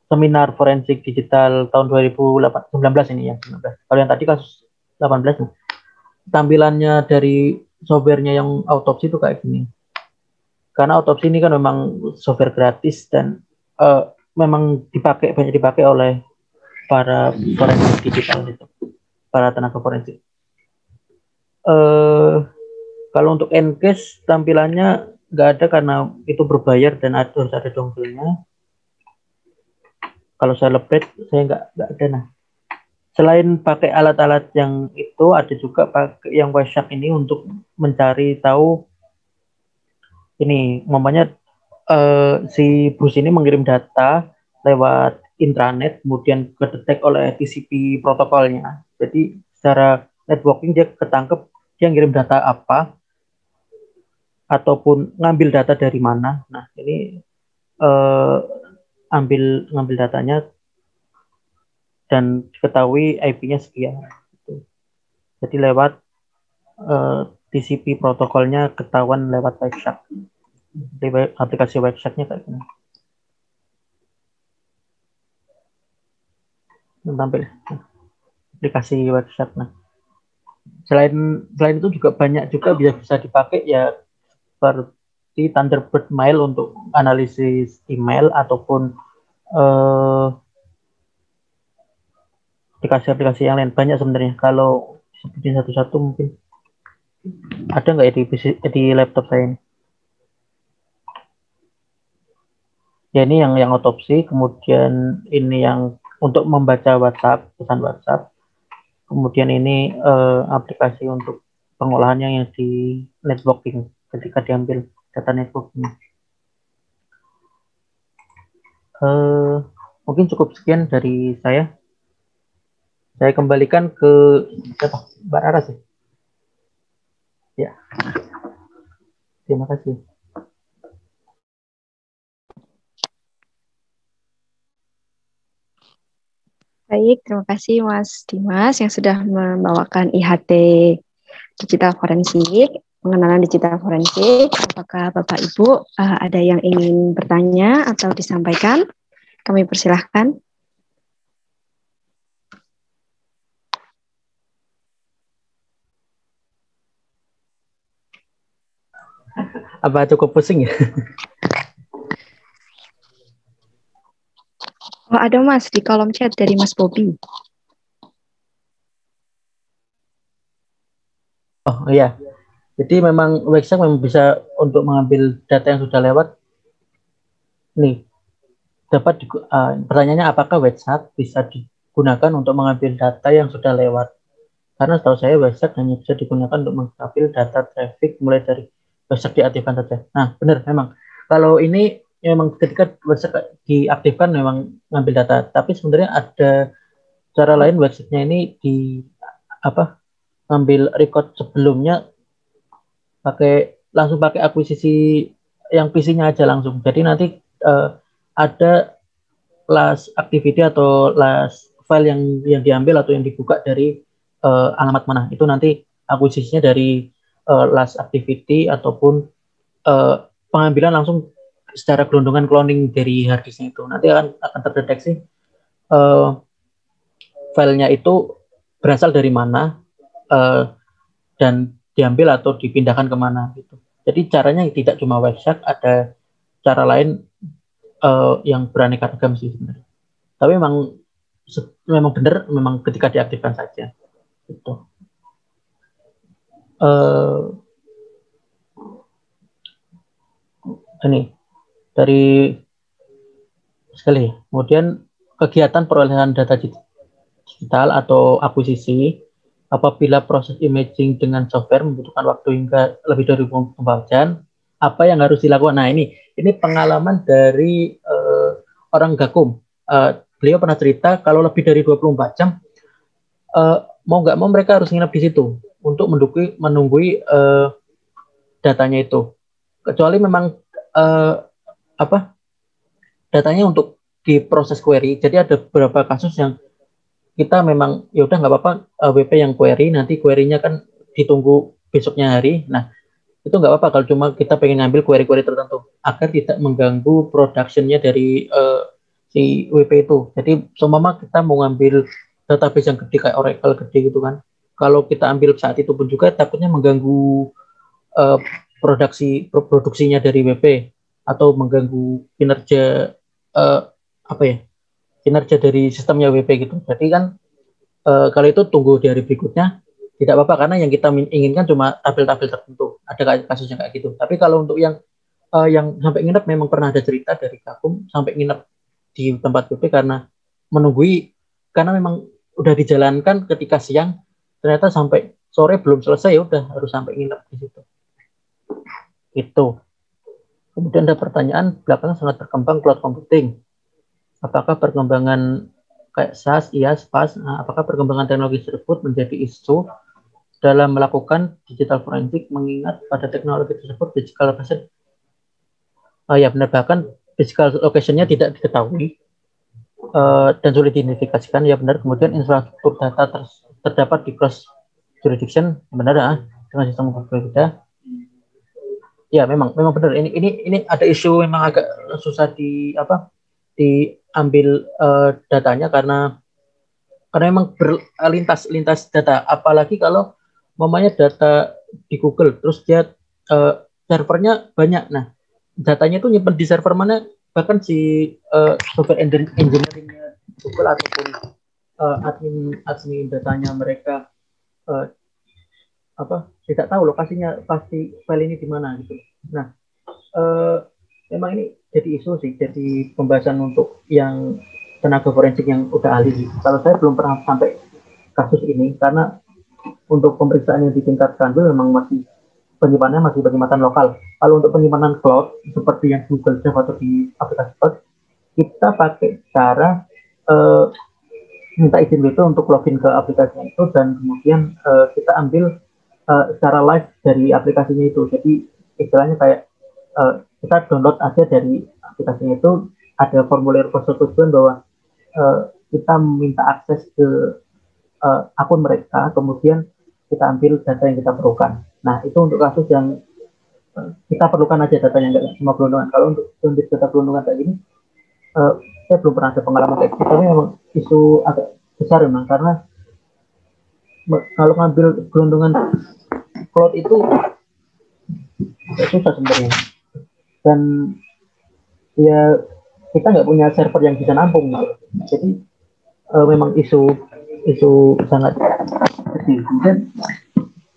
Seminar Forensik Digital tahun 2019 ini ya. 19. Kalau yang tadi kasus 18 nih. Tampilannya dari softwarenya yang autopsi itu kayak gini. Karena autopsi ini kan memang software gratis dan memang banyak dipakai oleh para forensik digital itu, para tenaga forensik. Kalau untuk Encase tampilannya nggak ada karena itu berbayar dan harus ada dongle-nya. Kalau Celebrate saya nggak ada. Nah, selain pakai alat-alat yang itu, ada juga pakai yang Wireshark ini untuk mencari tahu ini, umpamanya si Bruce ini mengirim data lewat intranet, kemudian kedetek oleh TCP protokolnya. Jadi secara networking dia ketangkep dia ngirim data apa ataupun ngambil data dari mana. Nah, ini ngambil datanya dan diketahui IP-nya sekian. Jadi lewat TCP protokolnya ketahuan lewat Wireshark. Di aplikasi Wireshark-nya kayak gini. Tampil aplikasi Wireshark. Nah, selain itu juga banyak juga bisa dipakai ya seperti Thunderbird Mail untuk analisis email ataupun aplikasi-aplikasi yang lain. Banyak sebenarnya. Kalau sebutin satu-satu mungkin ada nggak ya di laptop saya ini? Ya ini yang otopsi, kemudian ini yang untuk membaca WhatsApp, pesan WhatsApp, kemudian ini aplikasi untuk pengolahannya yang di networking ketika diambil data networking. Mungkin cukup sekian dari saya. Saya kembalikan ke siapa? Mbak Rara sih. Ya, terima kasih. Baik, terima kasih Mas Dimas yang sudah membawakan IHT Digital Forensik, pengenalan digital forensik. Apakah Bapak Ibu ada yang ingin bertanya atau disampaikan? Kami persilahkan. Apa cukup pusing ya? Oh, ada Mas di kolom chat dari Mas Bobi. Oh iya, jadi memang website memang bisa untuk mengambil data yang sudah lewat. Nih, pertanyaannya apakah website bisa digunakan untuk mengambil data yang sudah lewat? Karena setahu saya website hanya bisa digunakan untuk mengambil data traffic mulai dari website diaktifkan saja. Nah, benar memang. Kalau ini memang ketika website diaktifkan memang ngambil data, tapi sebenarnya ada cara lain websitenya ini ngambil record sebelumnya langsung pakai akuisisi yang PC-nya aja langsung. Jadi nanti ada last activity atau last file yang diambil atau yang dibuka dari alamat mana. Itu nanti akuisisinya dari last activity ataupun pengambilan langsung secara gelondongan cloning dari hard disknya itu. Nanti akan terdeteksi filenya itu berasal dari mana dan diambil atau dipindahkan kemana gitu. Jadi caranya tidak cuma website, ada cara lain yang beraneka ragam sih sebenarnya. Tapi memang benar, memang ketika diaktifkan saja. Gitu. Ini dari sekali. Kemudian kegiatan perolehan data digital atau akuisisi apabila proses imaging dengan software membutuhkan waktu hingga lebih dari 24 jam, apa yang harus dilakukan? Nah, ini pengalaman dari orang Gakum. Beliau pernah cerita kalau lebih dari 24 jam, mau nggak mau mereka harus nginep di situ untuk menunggui datanya itu. Kecuali memang datanya untuk diproses query. Jadi ada beberapa kasus yang kita memang ya udah nggak apa-apa WP yang query, nanti query-nya kan ditunggu besoknya hari. Nah, itu nggak apa-apa kalau cuma kita pengen ngambil query-query tertentu agar tidak mengganggu production-nya dari si WP itu. Jadi seumpama kita mau ngambil database yang gede kayak Oracle gede gitu kan, kalau kita ambil saat itu pun juga takutnya mengganggu produksinya dari WP atau mengganggu kinerja kinerja dari sistemnya WP gitu. Jadi kan kalau itu tunggu di hari berikutnya tidak apa-apa karena yang kita inginkan cuma tabel-tabel tertentu. Ada kasusnya kayak gitu. Tapi kalau untuk yang sampai nginep, memang pernah ada cerita dari Gakum sampai nginep di tempat WP karena menunggui, karena memang udah dijalankan ketika siang, ternyata sampai sore belum selesai, ya udah harus sampai nginep di situ. Itu. Kemudian ada pertanyaan, belakangan sangat berkembang cloud computing. Apakah perkembangan kayak SaaS, IaaS, PaaS, apakah perkembangan teknologi tersebut menjadi isu dalam melakukan digital forensik mengingat pada teknologi tersebut physical location? Ya benar, bahkan physical location-nya tidak diketahui dan sulit diidentifikasikan, ya benar. Kemudian infrastruktur data terdapat di cross jurisdiction, benar dengan sistem berbeda. Ya memang benar, ini ada isu memang agak susah diambil datanya karena memang berlintas data, apalagi kalau mamanya data di Google terus dia servernya banyak. Nah, datanya itu nyimpen di server mana, bahkan si software engineeringnya Google ataupun admin datanya mereka tidak tahu lokasinya pasti file ini di mana gitu. Nah, memang ini jadi isu sih, jadi pembahasan untuk yang tenaga forensik yang udah ahli. Kalau saya belum pernah sampai kasus ini karena untuk pemeriksaan yang ditingkatkan itu memang penyimpanannya masih penyimpanan lokal. Kalau untuk penyimpanan cloud seperti yang Google Drive atau di aplikasi cloud, kita pakai cara minta izin itu untuk login ke aplikasinya itu, dan kemudian kita ambil secara live dari aplikasinya itu. Jadi istilahnya kayak kita download aja dari aplikasinya itu, ada formulir persetujuan bahwa kita minta akses ke akun mereka, kemudian kita ambil data yang kita perlukan. Nah, itu untuk kasus yang kita perlukan aja datanya, nggak cuma perlindungan. Kalau untuk data perlindungan kayak gini, saya belum pernah ada pengalaman kayak gitu, tapi memang isu agak besar memang, karena kalau ngambil perlindungan cloud itu agak susah sebenarnya. Dan ya kita nggak punya server yang bisa nampung gitu. Jadi memang isu sangat kecil. Kemudian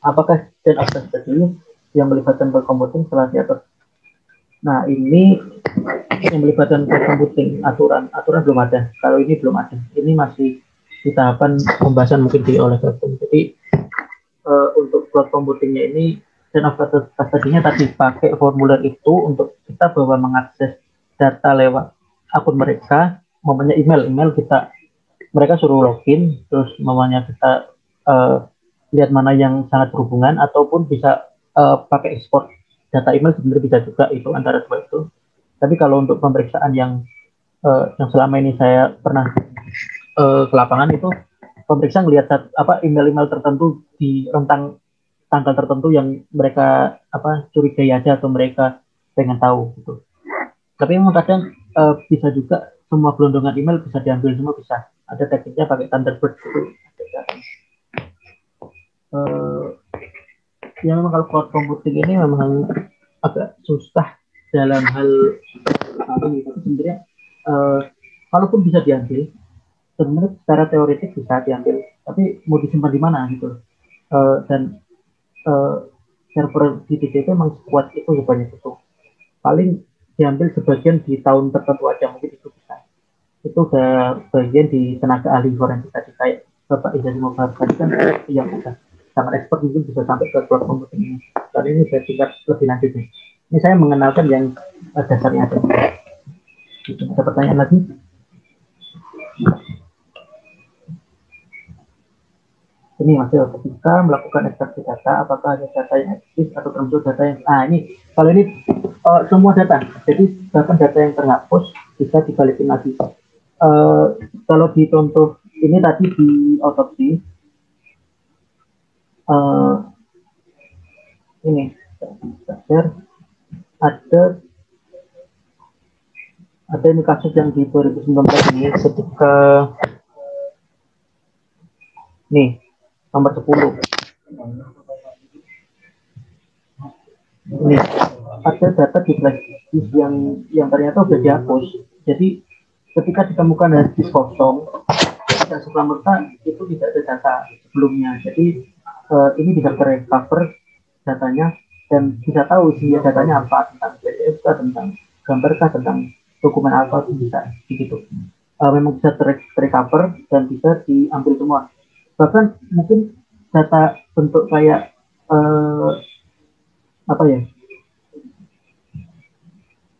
apakah chain of custody yang melibatkan cloud computing setelah di atas? Nah, ini yang melibatkan cloud computing, aturan belum ada. Kalau ini belum ada. Ini masih di tahapan pembahasan mungkin oleh Telkom. Jadi untuk cloud computingnya ini, chain of custody-nya tadi pakai formulir itu untuk kita bahwa mengakses data lewat akun mereka, namanya email kita, mereka suruh login, terus namanya kita lihat mana yang sangat berhubungan, ataupun bisa pakai ekspor data email, sebenarnya bisa juga, itu antara dua itu. Tapi kalau untuk pemeriksaan yang selama ini saya pernah ke lapangan, itu pemeriksa melihat email-email tertentu di rentang tanggal tertentu yang mereka curigai aja atau mereka pengen tahu gitu. Tapi memang kadang bisa juga semua gelondongan email bisa diambil semua, bisa. Ada tekniknya pakai Thunderbird gitu. Ya memang kalau cloud computing ini memang agak susah dalam hal ini. Tapi sebenarnya kalaupun bisa diambil, sebenarnya secara teoretik bisa diambil, tapi mau disimpan di mana gitu. Dan server di DTP memang sekuat itu, sebanyak itu. Paling diambil sebagian di tahun tertentu aja, mungkin itu bisa. Itu udah bagian di tenaga ahli forensik tadi, kayak Bapak Izadi Mokhtar tadi kan, yang udah sangat expert, mungkin bisa sampai ke cloud computing ini. Kali ini saya tingkat lebih lanjut nih. Ini saya mengenalkan yang dasarnya aja. Ada pertanyaan lagi? Ini masih ketika melakukan ekstraksi data, apakah ada data yang eksis atau termasuk data yang ini kalau ini semua data, jadi bahkan data yang terhapus bisa dibalikin lagi. Kalau di contoh ini tadi di otopsi, ini ada ini kasus yang di 2019 ini, ketika nih nomor 10 ini ada data di flash disk yang ternyata sudah dihapus. Jadi ketika ditemukan hard disk kosong, tidak serta-merta itu tidak ada data sebelumnya. Jadi ini bisa recover datanya dan bisa tahu isinya datanya apa, tentang PDF kah, tentang gambar kah, tentang dokumen apa, bisa begitu. Memang bisa recover dan bisa diambil semua. Bahkan mungkin data bentuk kayak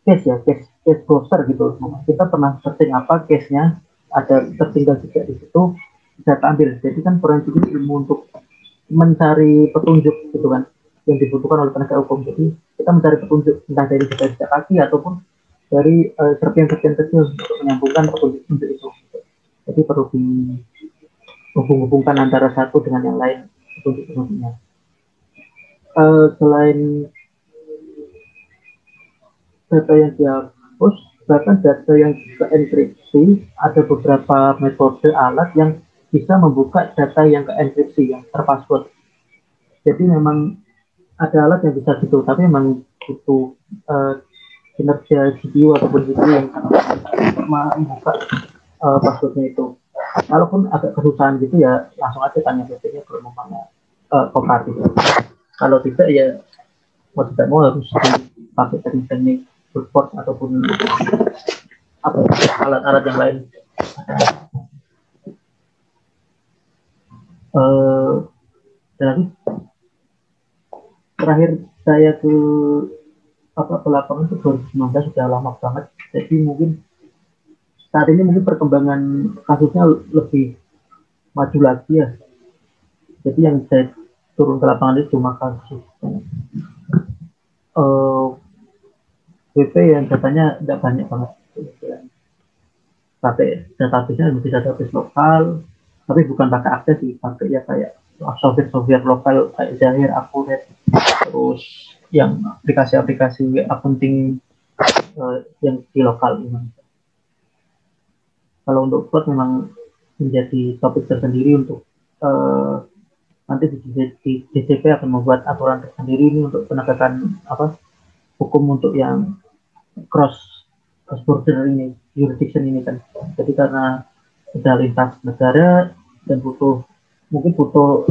case browser gitu. Kita pernah setting case-nya, ada tertinggal juga di situ, bisa ambil. Jadi kan forensik ini ilmu untuk mencari petunjuk gitu kan, yang dibutuhkan oleh penegak hukum. Jadi kita mencari petunjuk entah dari jejak kaki ataupun dari serpian-serpian kecil untuk menyambungkan petunjuk itu. Jadi perlu hubungkan antara satu dengan yang lain petunjuk-petunjuknya. Selain data yang dihapus, bahkan data yang keenkripsi, ada beberapa metode alat yang bisa membuka data yang keenkripsi, yang terpassword. Jadi memang ada alat yang bisa gitu, tapi memang butuh kinerja CPU ataupun GPU yang membuka passwordnya itu. Kalaupun agak kesusahan gitu ya langsung aja tanya PC-nya kalau memang kooperatif. Kalau tidak ya mau tidak mau harus pakai teknik-teknik brute force ataupun alat-alat yang lain. Dan terakhir saya ke lapangan itu 2019, sudah lama banget. Jadi mungkin saat ini mungkin perkembangan kasusnya lebih maju lagi ya. Jadi yang saya turun ke lapangan itu cuma kasus WP yang datanya tidak banyak banget. Pakai database-nya bisa database lokal, tapi bukan pakai akses sih, pakai ya kayak software lokal kayak Zahir, Akurat, terus yang aplikasi-aplikasi accounting yang di lokal ini. Kalau untuk cloud memang menjadi topik tersendiri untuk nanti di DCP akan membuat aturan tersendiri ini untuk penegakan hukum untuk yang cross border ini, jurisdiction ini kan. Jadi karena sudah lintas negara dan mungkin butuh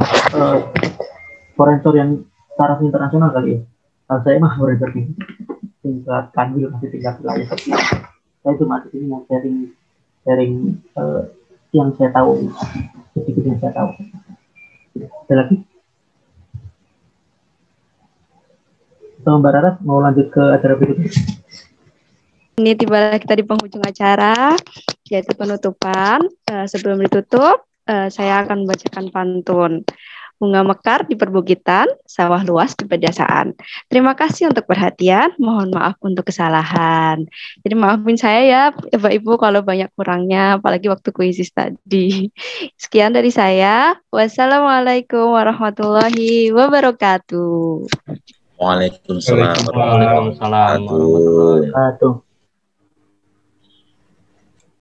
forensor yang taraf internasional kali ya. Kalau saya mah forensor di tingkat kanwil, masih tingkat wilayah. Saya cuma di sini mau sharing yang saya tahu, sedikit yang saya tahu. Ada lagi? Mbak Rara mau lanjut ke acara berikutnya? Ini tiba kita di penghujung acara, yaitu penutupan. Sebelum ditutup, saya akan membacakan pantun. Bunga mekar di perbukitan, sawah luas di pedesaan. Terima kasih untuk perhatian, mohon maaf untuk kesalahan. Jadi maafin saya ya, Bapak Ibu kalau banyak kurangnya, apalagi waktu kuisis tadi. Sekian dari saya. Wassalamualaikum warahmatullahi wabarakatuh. Waalaikumsalam warahmatullahi wabarakatuh.